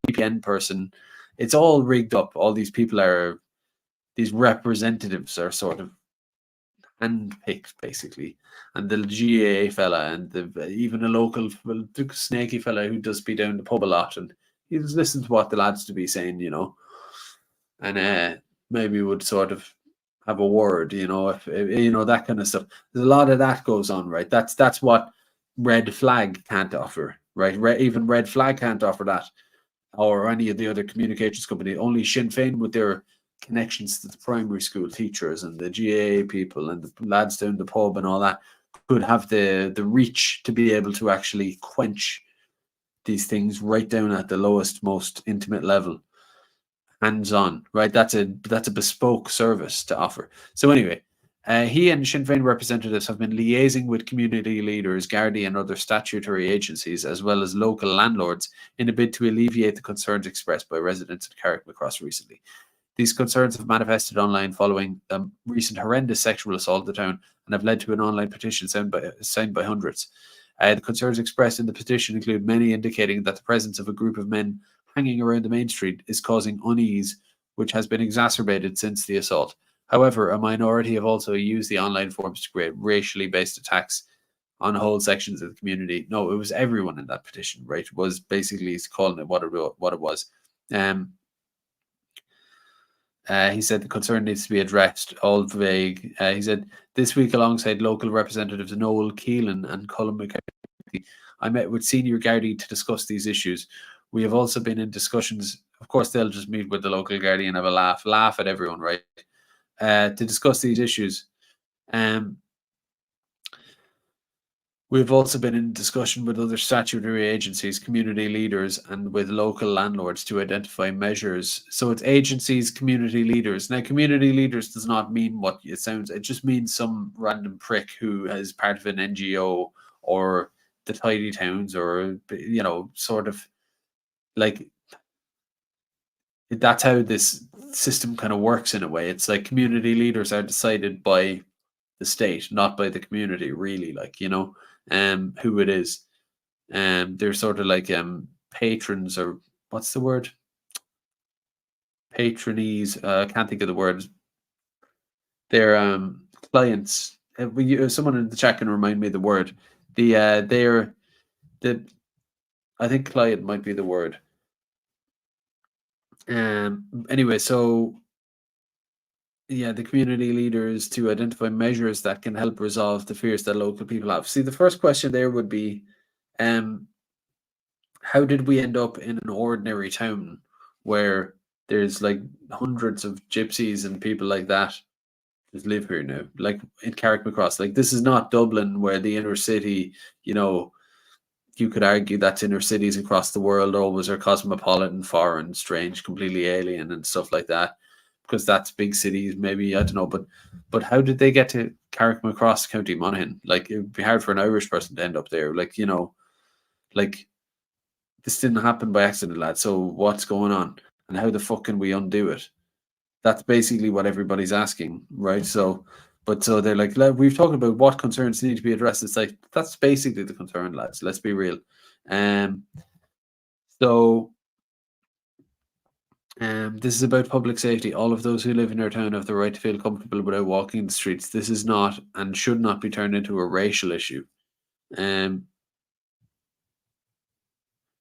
PPN person. It's all rigged up. All these people are, these representatives are sort of handpicked, basically. And the GAA fella and even a local snaky fella who does be down the pub a lot, and he just listens to what the lads to be saying, you know, and maybe would sort of have a word, you know, if you know, that kind of stuff. There's a lot of that goes on, right? That's what Red Flag can't offer, right? Even Red Flag can't offer that, or any of the other communications company. Only Sinn Féin, with their connections to the primary school teachers and the GAA people and the lads down the pub and all that, could have the reach to be able to actually quench these things right down at the lowest, most intimate level, hands-on, right? That's a bespoke service to offer. So anyway, he and Sinn Féin representatives have been liaising with community leaders, Gardaí and other statutory agencies, as well as local landlords, in a bid to alleviate the concerns expressed by residents at Carrickmacross recently. These concerns have manifested online following a recent horrendous sexual assault in the town and have led to an online petition signed by hundreds. The concerns expressed in the petition include many indicating that the presence of a group of men hanging around the main street is causing unease, which has been exacerbated since the assault. However, a minority have also used the online forums to create racially based attacks on whole sections of the community. No, it was everyone in that petition, right? It was basically calling it what it was. He said the concern needs to be addressed, all vague. He said, this week, alongside local representatives Noel Keelan and Colin McCarthy, I met with senior Gardaí to discuss these issues. We have also been in discussions. Of course, they'll just meet with the local Gardaí and have a laugh at everyone, right? To discuss these issues. We've also been in discussion with other statutory agencies, community leaders, and with local landlords to identify measures. So it's agencies, community leaders. Now, community leaders does not mean what it sounds. It just means some random prick who is part of an NGO or the tidy towns, or, you know, sort of like, that's how this system kind of works in a way. It's like community leaders are decided by the state, not by the community, really, like, you know, who it is. They're sort of like patrons, or what's the word? Patronies. I can't think of the words. They're clients. Someone in the chat can remind me the word. I think client might be the word. Anyway, so yeah, the community leaders to identify measures that can help resolve the fears that local people have. See, the first question there would be, how did we end up in an ordinary town where there's like hundreds of gypsies and people like that just live here now, like in Carrickmacross? Like, this is not Dublin, where the inner city, you know, you could argue that inner cities across the world always are cosmopolitan, foreign, strange, completely alien and stuff like that, because that's big cities, maybe, I don't know. But how did they get to Carrickmacross, County Monaghan? Like, it would be hard for an Irish person to end up there. Like, you know, like, this didn't happen by accident, lad. So what's going on? And how the fuck can we undo it? That's basically what everybody's asking, right? So they're like, we've talked about what concerns need to be addressed. It's like, that's basically the concern, lads. Let's be real. This is about public safety. All of those who live in our town have the right to feel comfortable without walking the streets. This is not and should not be turned into a racial issue.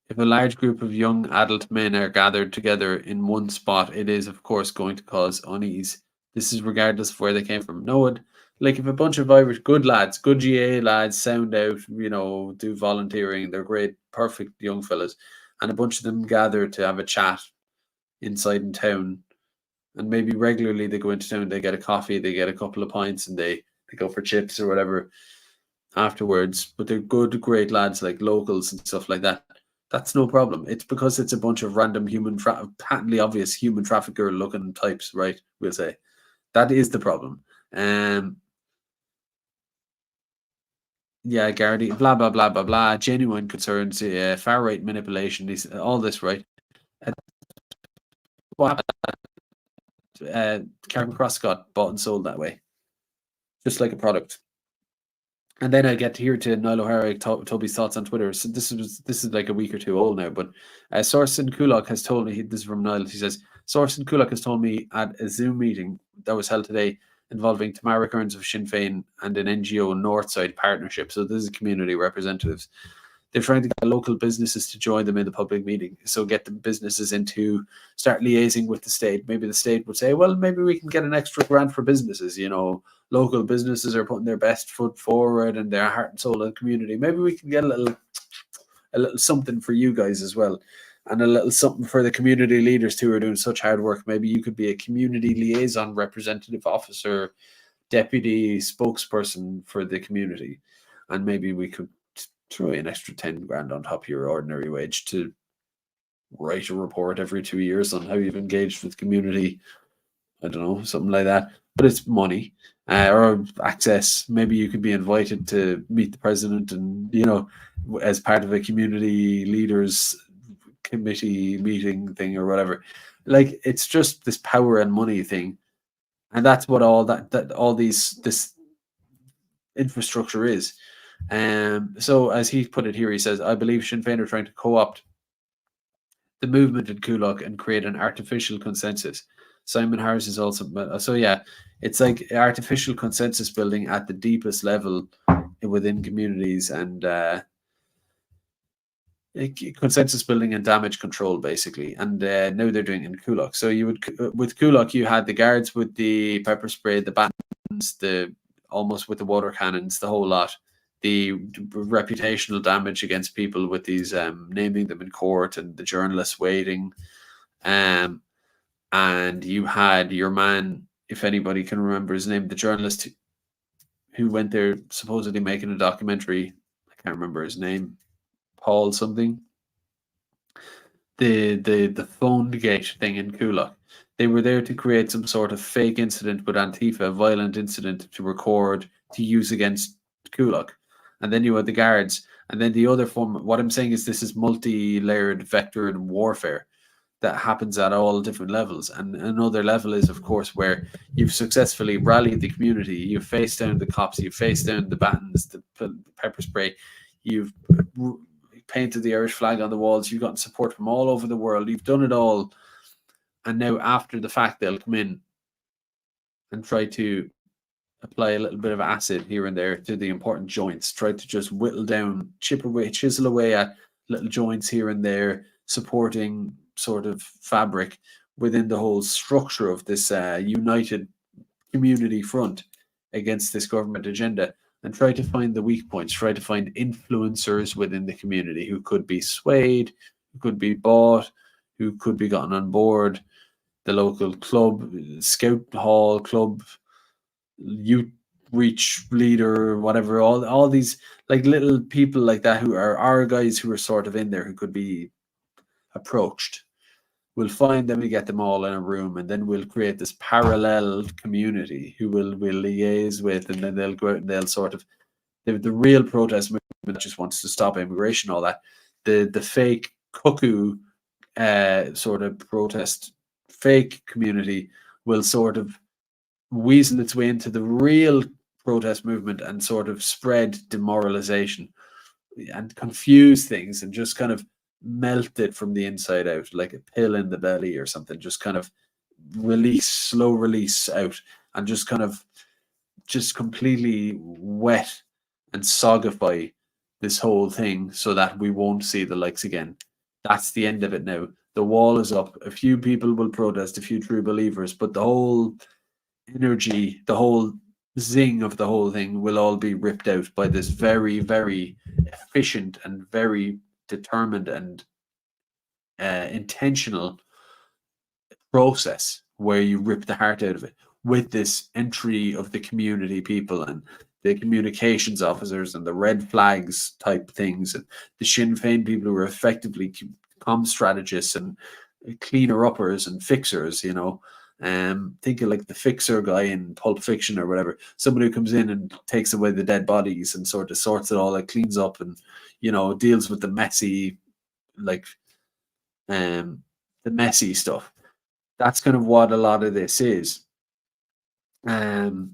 If a large group of young adult men are gathered together in one spot, it is, of course, going to cause unease. This is regardless of where they came from. No one, like, if a bunch of Irish good lads, good GA lads, sound out, you know, do volunteering, they're great, perfect young fellas, and a bunch of them gather to have a chat inside in town, and maybe regularly they go into town, they get a coffee, they get a couple of pints, and they go for chips or whatever afterwards, but they're good, great lads, like locals and stuff like that. That's no problem. It's because it's a bunch of random patently obvious human trafficker looking types, right? We'll say That is the problem. Yeah, Gardaí, blah blah blah blah blah. Genuine concerns, far right manipulation, all this, right? What happened? Carrickmacross got bought and sold that way, just like a product. And then I get here to Niall O'Hara, Toby's thoughts on Twitter. So this is like a week or two old now, but source in Coolock has told me, this is from Niall, he says, source in Coolock has told me at a Zoom meeting that was held today involving Tamara Kearns of Sinn Féin and an NGO Northside partnership. So this is community representatives. They're trying to get local businesses to join them in the public meeting. So get the businesses into start liaising with the state. Maybe the state would say, well, maybe we can get an extra grant for businesses. You know, local businesses are putting their best foot forward and their heart and soul in the community. Maybe we can get a little something for you guys as well. And a little something for the community leaders who are doing such hard work. Maybe you could be a community liaison representative officer, deputy spokesperson for the community. And maybe we could throw an extra 10 grand on top of your ordinary wage to write a report every 2 years on how you've engaged with community. I don't know, something like that. But it's money or access. Maybe you could be invited to meet the president and, you know, as part of a community leaders committee meeting thing or whatever. Like, it's just this power and money thing. And that's what all this infrastructure is. So as he put it here, he says, I believe Sinn Féin are trying to co-opt the movement in Coolock and create an artificial consensus. Simon Harris is also, so yeah, it's like artificial consensus building at the deepest level within communities and consensus building and damage control, basically. And now they're doing it in Coolock. So you would, with Coolock, you had the guards with the pepper spray, the batons, almost with the water cannons, the whole lot. The reputational damage against people with these naming them in court and the journalists waiting. And you had your man, if anybody can remember his name, the journalist who went there supposedly making a documentary. I can't remember his name. Paul something. The phone gate thing in Coolock. They were there to create some sort of fake incident with Antifa, a violent incident to record, to use against Coolock. And then you had the guards. And then the other form, what I'm saying is this is multi-layered vectored warfare that happens at all different levels. And another level is, of course, where you've successfully rallied the community. You've faced down the cops. You've faced down the batons, the pepper spray. You've painted the Irish flag on the walls. You've gotten support from all over the world. You've done it all. And now after the fact, they'll come in and try to apply a little bit of acid here and there to the important joints, try to just whittle down, chip away, chisel away at little joints here and there, supporting sort of fabric within the whole structure of this united community front against this government agenda, and try to find the weak points, try to find influencers within the community who could be swayed, who could be bought, who could be gotten on board, the local club, scout hall club, youth reach leader, whatever, all these like little people like that who are our guys who are sort of in there who could be approached. We'll find them and get them all in a room, and then we'll create this parallel community who we'll liaise with, and then they'll go out and they'll sort of the real protest movement that just wants to stop immigration, all that. The fake cuckoo sort of protest fake community will sort of weasel its way into the real protest movement and sort of spread demoralization and confuse things and just kind of melt it from the inside out like a pill in the belly or something, just kind of slow release out and just kind of just completely wet and sogify this whole thing so that we won't see the likes again. That's the end of it now. The wall is up. A few people will protest, a few true believers, but the whole energy, the whole zing of the whole thing will all be ripped out by this very, very efficient and very determined and intentional process where you rip the heart out of it with this entry of the community people and the communications officers and the red flags type things and the Sinn Féin people who are effectively comm strategists and cleaner uppers and fixers, you know, Think of like the fixer guy in Pulp Fiction or whatever, someone who comes in and takes away the dead bodies and sort of sorts it all, like cleans up and, you know, deals with the messy, like the messy stuff. That's kind of what a lot of this is. And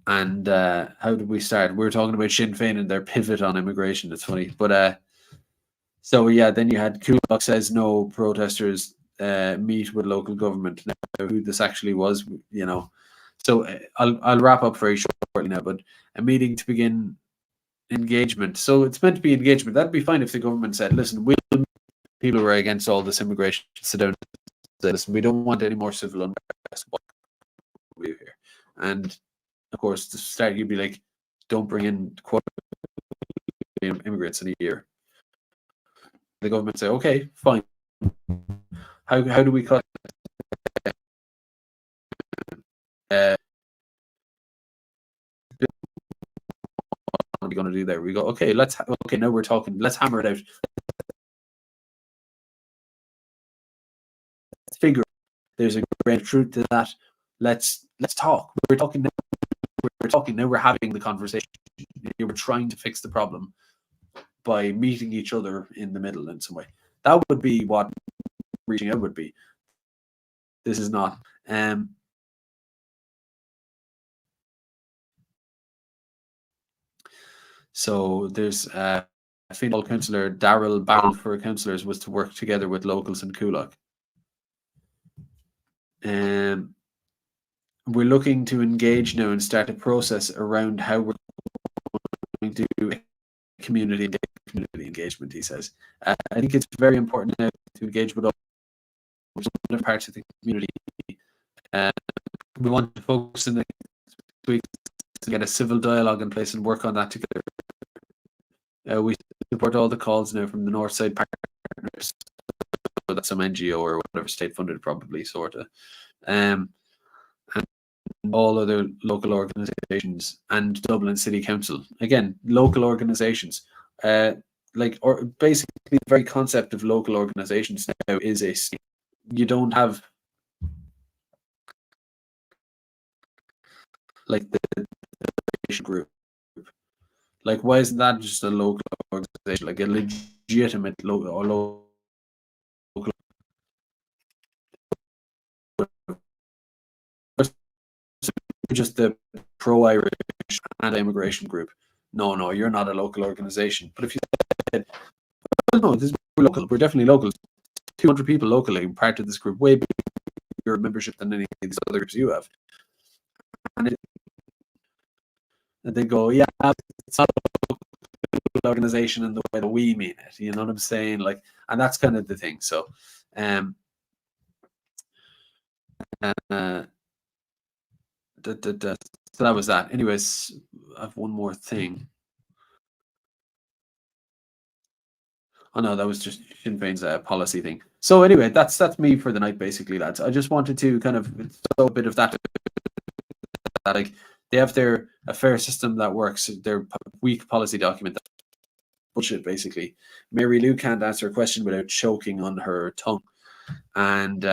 how did we start? We were talking about Sinn Féin and their pivot on immigration. It's funny, but so yeah, then you had Kulak says no protesters meet with local government. Now, who this actually was, you know. So I'll wrap up very shortly now. But a meeting to begin engagement. So it's meant to be engagement. That'd be fine if the government said, "Listen, people who are against all this immigration sit down. Listen, we don't want any more civil unrest. We're here." And of course, to start, you'd be like, "Don't bring in immigrants in a year." The government say, "Okay, fine. How do we cut?" What are we going to do there? We go, okay, now we're talking. Let's hammer it out. Let's figure. There's a great truth to that. Let's talk. We're talking now. We're talking now. We're having the conversation. We're trying to fix the problem by meeting each other in the middle in some way. That would be what reaching out would be. This is not. So there's female councillor Daryl Barrell for councillors was to work together with locals in Kulak. We're looking to engage now and start a process around how we're going to do community engagement, he says. I think it's very important now to engage with other parts of the community. We want to focus in the next week to get a civil dialogue in place and work on that together. We support all the calls now from the Northside partners. So that's some NGO or whatever, state funded probably, sort of. And all other local organisations and Dublin City Council. Again, local organisations. Or basically the very concept of local organisations now is you don't have like the group. Like, why isn't that just a local organization, like a legitimate local just the pro-Irish anti-immigration group? No, you're not a local organization. But if you said, well, no, we're local, we're definitely local. 200 people locally part of this group, way bigger membership than any of these other groups you have. And they go, yeah, it's not a local organization in the way that we mean it. You know what I'm saying? Like, and that's kind of the thing. So, so that was that. Anyways, I have one more thing. Oh no, that was just Sinn Féin's policy thing. So anyway, that's me for the night, basically, lads. I just wanted to kind of throw a bit of that. Like, they have their affair system that works. Their weak policy document. That's bullshit, basically. Mary Lou can't answer a question without choking on her tongue. And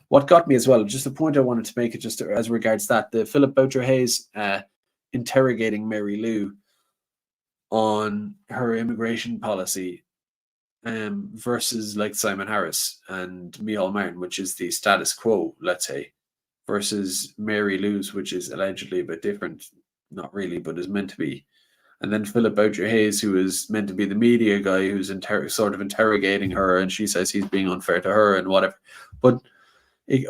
what got me as well, just a point I wanted to make, it just as regards that, the Philip Boucher-Hayes interrogating Mary Lou on her immigration policy versus like Simon Harris and Micheál Martin, which is the status quo, let's say, versus Mary Lou's, which is allegedly a bit different, not really, but is meant to be. And then Philip Boucher-Hayes, who is meant to be the media guy, who's sort of interrogating her, and she says he's being unfair to her and whatever. But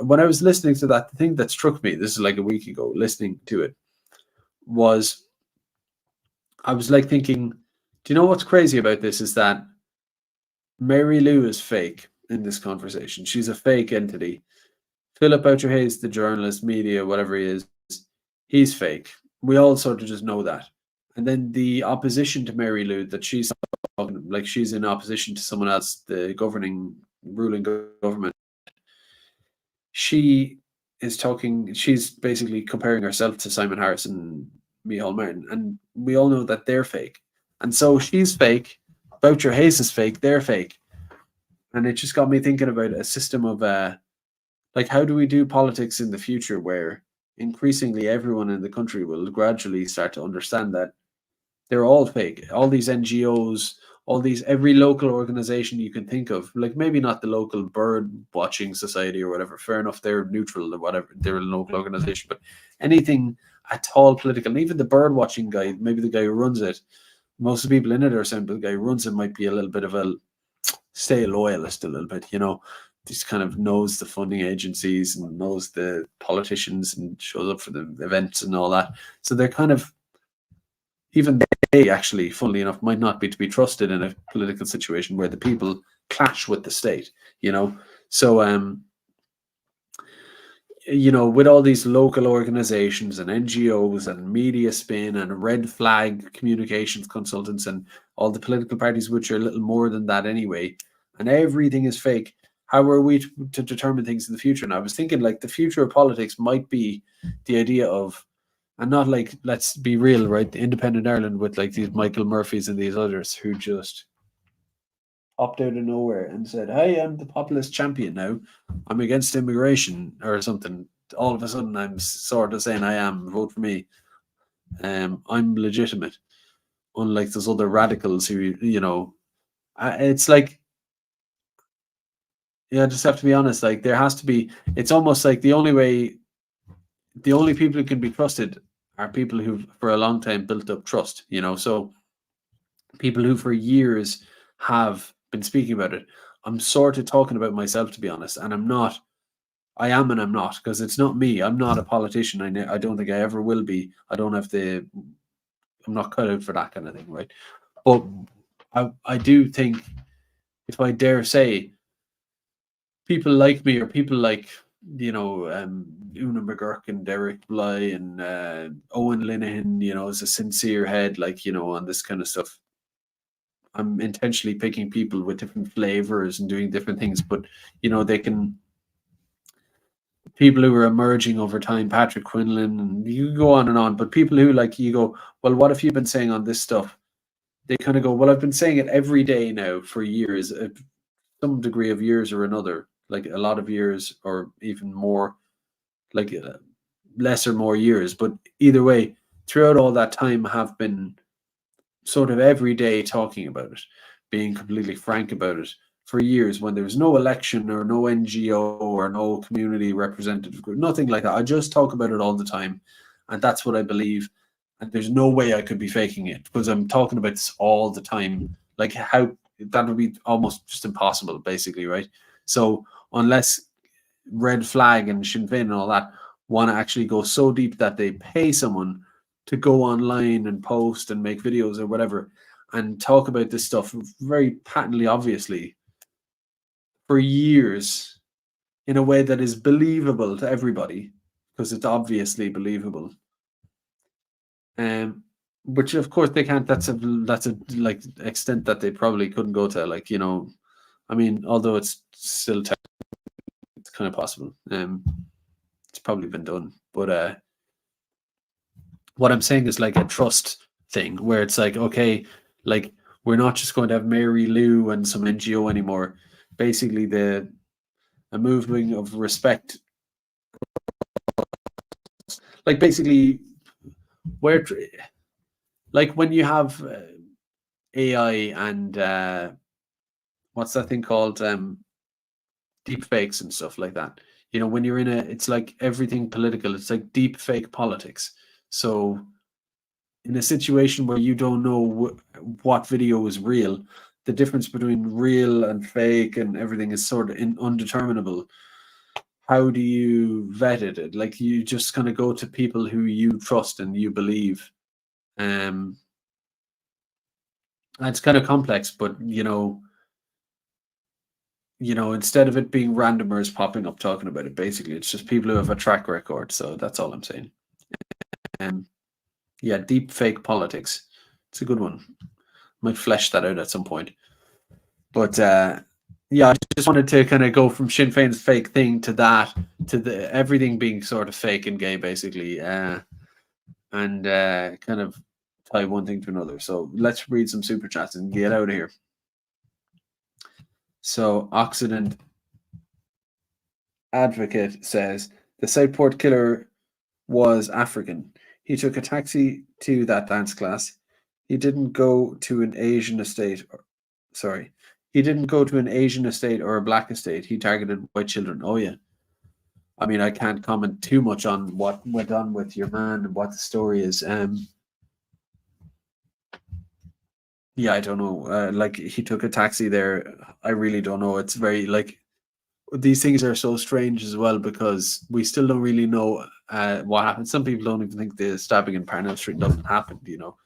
when I was listening to that, the thing that struck me, this is like a week ago, listening to it, was I was like thinking, do you know what's crazy about this is that Mary Lou is fake in this conversation. She's a fake entity. Philip Boucher-Hayes, the journalist, media, whatever he is, he's fake. We all sort of just know that. And then the opposition to Mary Lou, that she's talking, like she's in opposition to someone else, the ruling government. She is talking, she's basically comparing herself to Simon Harris and Micheál Martin. And we all know that they're fake. And so she's fake, Boucher-Hayes is fake, they're fake. And it just got me thinking about a system of like, how do we do politics in the future where increasingly everyone in the country will gradually start to understand that they're all fake? All these NGOs, all these, every local organization you can think of, like maybe not the local bird watching society or whatever, fair enough, they're neutral or whatever, they're a local organization, but anything at all political, and even the bird watching guy, maybe the guy who runs it, most of the people in it are saying, but the guy who runs it might be a little bit of a, stay a loyalist a little bit, you know, just kind of knows the funding agencies and knows the politicians and shows up for the events and all that. So they're kind of, even they actually, funnily enough, might not be to be trusted in a political situation where the people clash with the state, you know. So you know, with all these local organizations and NGOs and media spin and red flag communications consultants and all the political parties, which are a little more than that anyway, and everything is fake. How are we to determine things in the future? And I was thinking, like, the future of politics might be the idea of, and not like, let's be real, right? The independent Ireland with like these Michael Murphys and these others who just popped out of nowhere and said, "Hey, I'm the populist champion now. I'm against immigration," or something. All of a sudden, I'm sort of saying, "I am. Vote for me. I'm legitimate." Unlike those other radicals who, you know, it's like, yeah, I just have to be honest. Like, there has to be. It's almost like the only way, the only people who can be trusted are people who've for a long time built up trust. You know, so people who for years have been speaking about it. I'm sort of talking about myself, to be honest, and I'm not. I am and I'm not, because it's not me. I'm not a politician. I don't think I ever will be. I don't have the. I'm not cut out for that kind of thing, right? But I do think, if I dare say, people like me or people like, you know, Una McGurk and Derek Bly and Owen Linehan, you know, is a sincere head, like, you know, on this kind of stuff. I'm intentionally picking people with different flavors and doing different things, but, you know, they can, people who are emerging over time, Patrick Quinlan, and you go on and on, but people who, like, you go, well, what have you been saying on this stuff? They kind of go, well, I've been saying it every day now for years, some degree of years or another, like a lot of years or even more, like less or more years. But either way, throughout all that time, I have been sort of every day talking about it, being completely frank about it for years, when there was no election or no NGO or no community representative group, nothing like that. I just talk about it all the time, and that's what I believe. And there's no way I could be faking it, because I'm talking about this all the time. Like, how that would be almost just impossible, basically, right? So unless Red Flag and Sinn Féin and all that want to actually go so deep that they pay someone to go online and post and make videos or whatever and talk about this stuff very patently, obviously, for years in a way that is believable to everybody, because it's obviously believable. Which of course they can't. That's a like extent that they probably couldn't go to. Like, you know, I mean, although it's still it's kind of possible. It's probably been done, but what I'm saying is like a trust thing where it's like, okay, like, we're not just going to have Mary Lou and some NGO anymore. Basically, a movement of respect, like, basically, where, like, when you have AI and what's that thing called, deep fakes and stuff like that. You know, when you're in it's like everything political. It's like deep fake politics. So in a situation where you don't know what video is real, the difference between real and fake and everything is sort of undeterminable. How do you vet it? Like, you just kind of go to people who you trust and you believe. It's kind of complex, but instead of it being randomers popping up talking about it, basically it's just people who have a track record. So that's all I'm saying. Yeah, deep fake politics. It's a good one. Might flesh that out at some point. But yeah, I just wanted to kind of go from Sinn Féin's fake thing to that, to the everything being sort of fake and gay, basically, and kind of tie one thing to another. So let's read some super chats and get out of here. So Occident Advocate says the Southport killer was African. He took a taxi to that dance class. He didn't go to an Asian estate. Sorry. He didn't go to an Asian estate or a black estate. He targeted white children. Oh, yeah. I mean, I can't comment too much on what went on with your man and what the story is. Yeah, I don't know. Like, he took a taxi there. I really don't know. It's very, like, these things are so strange as well because we still don't really know what happened. Some people don't even think the stabbing in Parnell Street in Dublin happened, you know,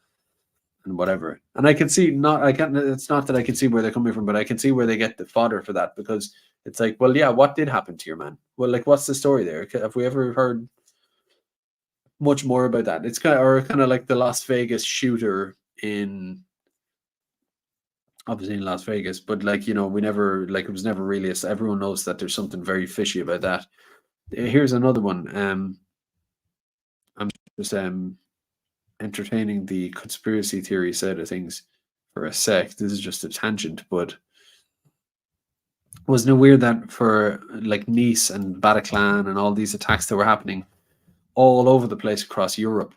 and whatever. And I can see it's not that I can see where they're coming from, but I can see where they get the fodder for that because it's like, well, yeah, what did happen to your man? Well, like, what's the story there? Have we ever heard much more about that? It's kind of like the Las Vegas shooter in. Obviously in Las Vegas, but like, you know, we never, like, it was never really, everyone knows that there's something very fishy about that. Here's another one. I'm just entertaining the conspiracy theory side of things for a sec. This is just a tangent, but wasn't it weird that for like Nice and Bataclan and all these attacks that were happening all over the place across Europe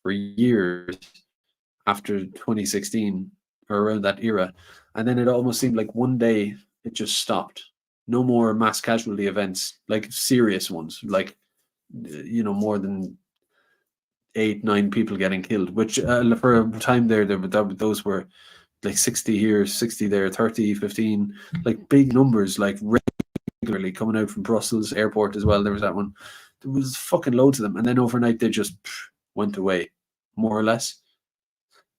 for years after 2016 or around that era, and then it almost seemed like one day it just stopped. No more mass casualty events, like serious ones, like, you know, more than 8-9 people getting killed. Which for a time there those were like 60 here, 60 there, 30, 15, like big numbers, like regularly coming out from Brussels airport as well. There was that one. There was fucking loads of them, and then overnight they just went away, more or less.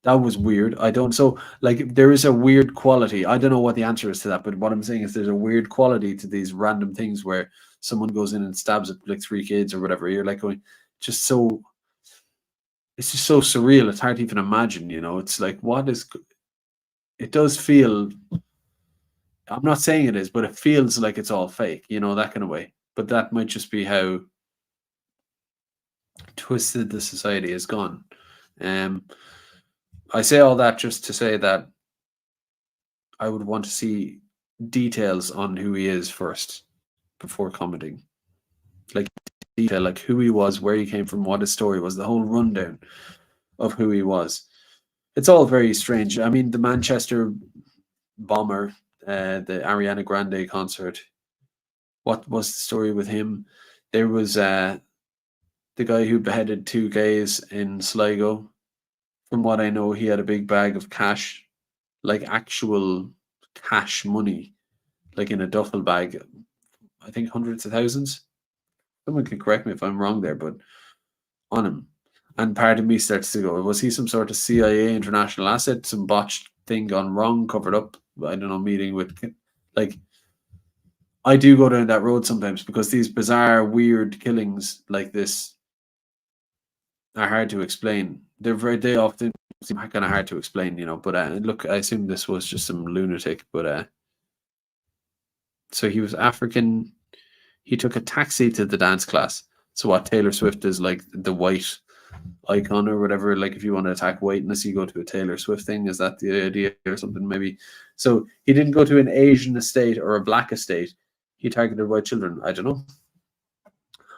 That was weird. So like there is a weird quality. I don't know what the answer is to that, but what I'm saying is there's a weird quality to these random things where someone goes in and stabs at like 3 kids or whatever. You're like going, it's just so surreal. It's hard to even imagine, you know. It's like, it does feel, I'm not saying it is, but it feels like it's all fake, you know, that kind of way. But that might just be how twisted the society has gone. I say all that just to say that I would want to see details on who he is first before commenting. Like detail, like who he was, where he came from, what his story was, the whole rundown of who he was. It's all very strange. I mean, the Manchester bomber, the Ariana Grande concert. What was the story with him? There was the guy who beheaded 2 gays in Sligo. From what I know, he had a big bag of cash, like actual cash money, like in a duffel bag. I think hundreds of thousands. Someone can correct me if I'm wrong there, but on him. And part of me starts to go, was he some sort of CIA international asset, some botched thing gone wrong, covered up? I don't know, meeting with, like, I do go down that road sometimes because these bizarre, weird killings like this are hard to explain. They often seem kind of hard to explain, you know. But look, I assume this was just some lunatic. But so he was African. He took a taxi to the dance class. So what Taylor Swift is like the white icon or whatever. Like if you want to attack whiteness, you go to a Taylor Swift thing. Is that the idea or something? Maybe. So he didn't go to an Asian estate or a black estate. He targeted white children. I don't know.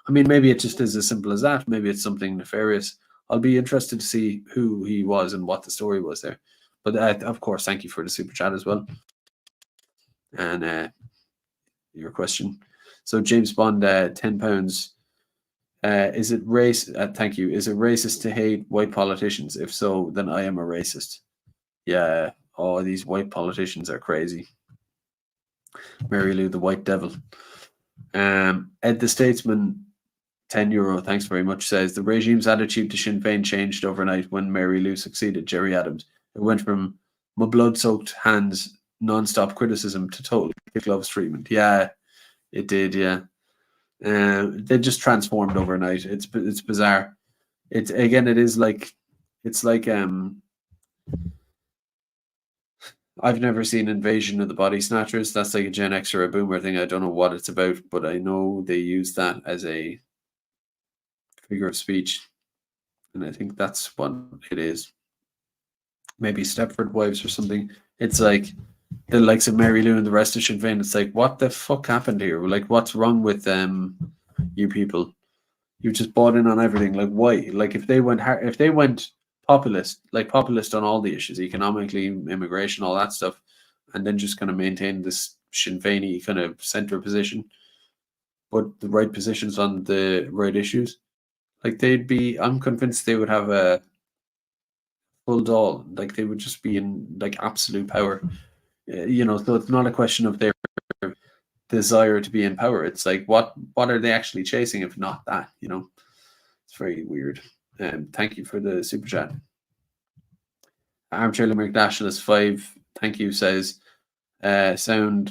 I mean, maybe it just is as simple as that. Maybe it's something nefarious. I'll be interested to see who he was and what the story was there. But of course, thank you for the super chat as well. And your question. So James Bond, £10. Is it race? Thank you. Is it racist to hate white politicians? If so, then I am a racist. Yeah. Oh, these white politicians are crazy. Mary Lou, the white devil. Ed the Statesman, €10, thanks very much, says the regime's attitude to Sinn Féin changed overnight when Mary Lou succeeded Jerry Adams. It went from my blood-soaked hands, non-stop criticism to total gloves treatment. Yeah, it did. Yeah, they just transformed overnight. It's bizarre. It is like I've never seen Invasion of the Body Snatchers. That's like a Gen X or a Boomer thing. I don't know what it's about, but I know they use that as a figure of speech, and I think that's what it is. Maybe Stepford Wives or something. It's like the likes of Mary Lou and the rest of Sinn Féin, it's like, what the fuck happened here? Like, what's wrong with you people? You just bought in on everything. Like, why? Like, if they went populist, like populist on all the issues, economically, immigration, all that stuff, and then just kind of maintain this Sinn Féin-y kind of centre position, but the right positions on the right issues, like I'm convinced they would have a full doll. Like, they would just be in like absolute power. So it's not a question of their desire to be in power. It's like, what are they actually chasing if not that? It's very weird. Thank you for the super chat. Armchair Limerick Nationalist 5, thank you, says climate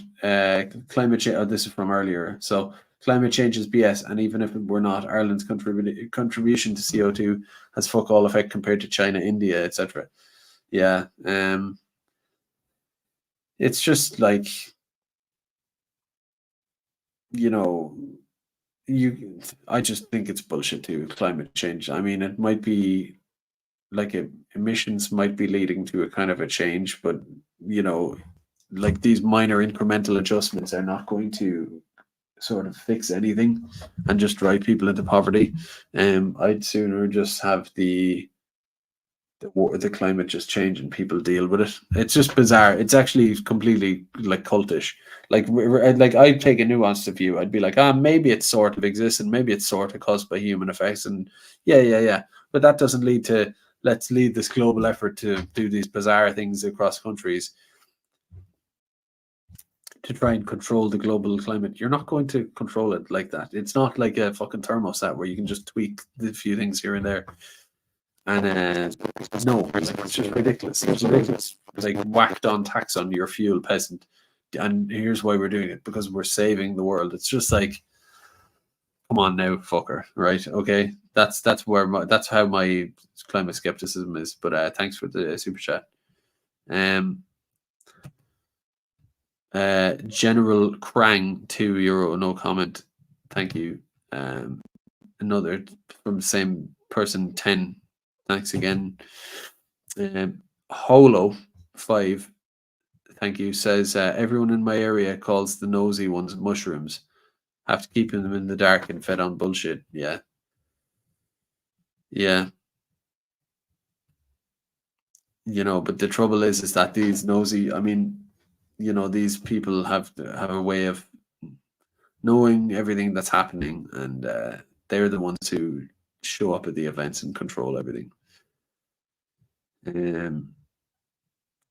change. Oh, this is from earlier. So climate change is BS, and even if it were not, Ireland's contribution to CO2 has fuck all effect compared to China, India, etc. Yeah. It's just like, I just think it's bullshit too, climate change. I mean, it might be like emissions might be leading to a kind of a change, but like these minor incremental adjustments are not going to sort of fix anything and just drive people into poverty. I'd sooner just have the climate just change and people deal with it. It's just bizarre. It's actually completely like cultish. Like I'd take a nuanced view. I'd be like, maybe it sort of exists and maybe it's sort of caused by human effects, and yeah. But that doesn't lead to, let's lead this global effort to do these bizarre things across countries to try and control the global climate. You're not going to control it like that. It's not like a fucking thermostat where you can just tweak the few things here and there. And no, it's just ridiculous. It's ridiculous. It's like whacked on tax on your fuel, peasant. And here's why we're doing it, because we're saving the world. It's just like, come on now, fucker. Right? Okay. That's how my climate skepticism is. But thanks for the super chat. General Krang, €2, no comment. Thank you. Another from the same person, 10. Thanks again. Holo 5, thank you, says everyone in my area calls the nosy ones mushrooms. Have to keep them in the dark and fed on bullshit. Yeah. But the trouble is that these nosy, I mean, these people have a way of knowing everything that's happening, and they're the ones who show up at the events and control everything in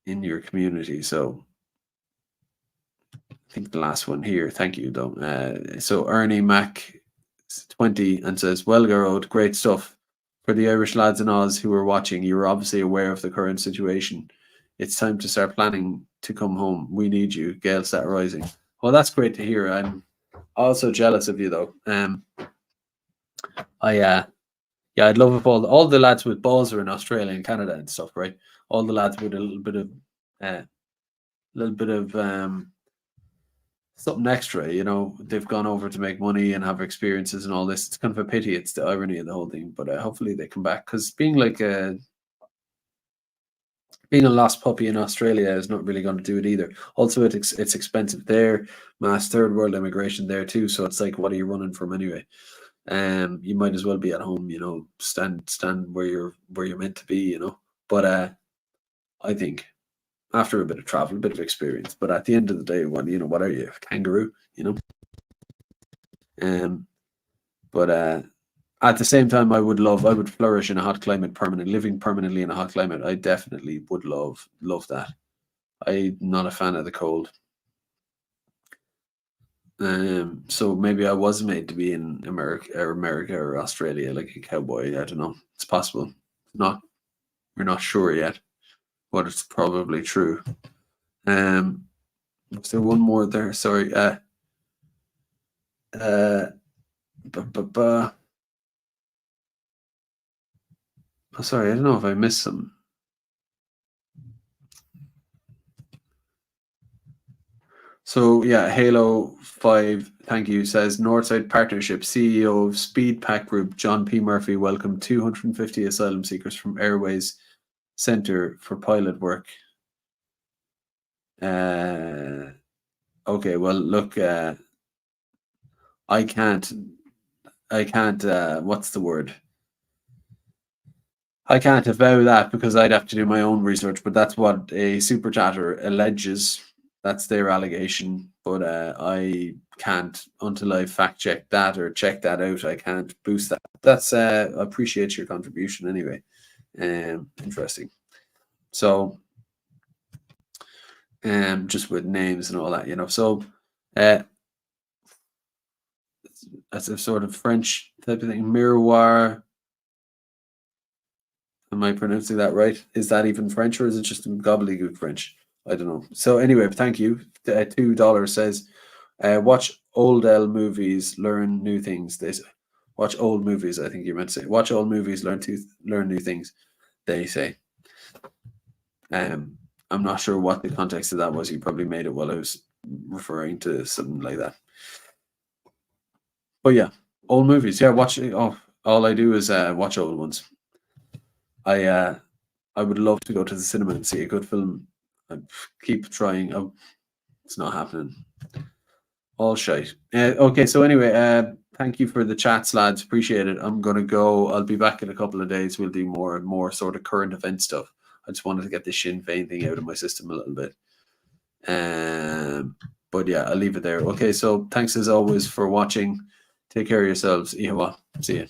your community. So I think the last one here, thank you though. So Ernie Mac 20 and says, well, Gerard, great stuff. For the Irish lads in Oz who are watching, you're obviously aware of the current situation. It's time to start planning to come home. We need you. Gael Sat Rising. Well, that's great to hear. I'm also jealous of you though. I'd love if all the lads with balls are in Australia and Canada and stuff, right? All the lads with a little bit of something extra, they've gone over to make money and have experiences and all this. It's kind of a pity. It's the irony of the whole thing, but hopefully they come back, because being a lost puppy in Australia is not really going to do it either. Also, it's expensive there, mass third world immigration there too. So it's like, what are you running from anyway? You might as well be at home, stand where you're meant to be, But I think after a bit of travel, a bit of experience, but at the end of the day, what are you, a kangaroo, But at the same time, I would flourish in a hot climate, living permanently in a hot climate. I definitely would love that. I'm not a fan of the cold. So maybe I was made to be in America or Australia, like a cowboy. I don't know. It's possible. We're not sure yet, but it's probably true. Was there one more there? Sorry. Oh, sorry, I don't know if I missed some. So yeah, Halo 5, thank you, says Northside Partnership CEO of Speed Pack Group, John P. Murphy, welcomed 250 asylum seekers from Airways Centre for pilot work. Okay, well, look, I can't, what's the word? I can't avow that because I'd have to do my own research, but that's what a super chatter alleges. That's their allegation, but I can't until I fact check that or check that out. I can't boost that. That's I appreciate your contribution anyway. Interesting. So, just with names and all that, you know. So, that's a sort of French type of thing. Miroir. Am I pronouncing that right? Is that even French or is it just gobbledygook French? I don't know. So anyway, thank you. $2 says, watch old L movies, learn new things. They say, watch old movies. I think you meant to say, watch old movies, learn new things. They say. I'm not sure what the context of that was. You probably made it while I was referring to something like that. But yeah, old movies. Yeah, watch. Oh, all I do is watch old ones. I would love to go to the cinema and see a good film. I keep trying. Oh, it's not happening. All shite. Okay, so anyway, thank you for the chats, lads. Appreciate it. I'm gonna go. I'll be back in a couple of days. We'll do more sort of current event stuff. I just wanted to get this Sinn Féin thing out of my system a little bit. But yeah, I'll leave it there. Okay, so thanks as always for watching. Take care of yourselves. Ihawa. See you.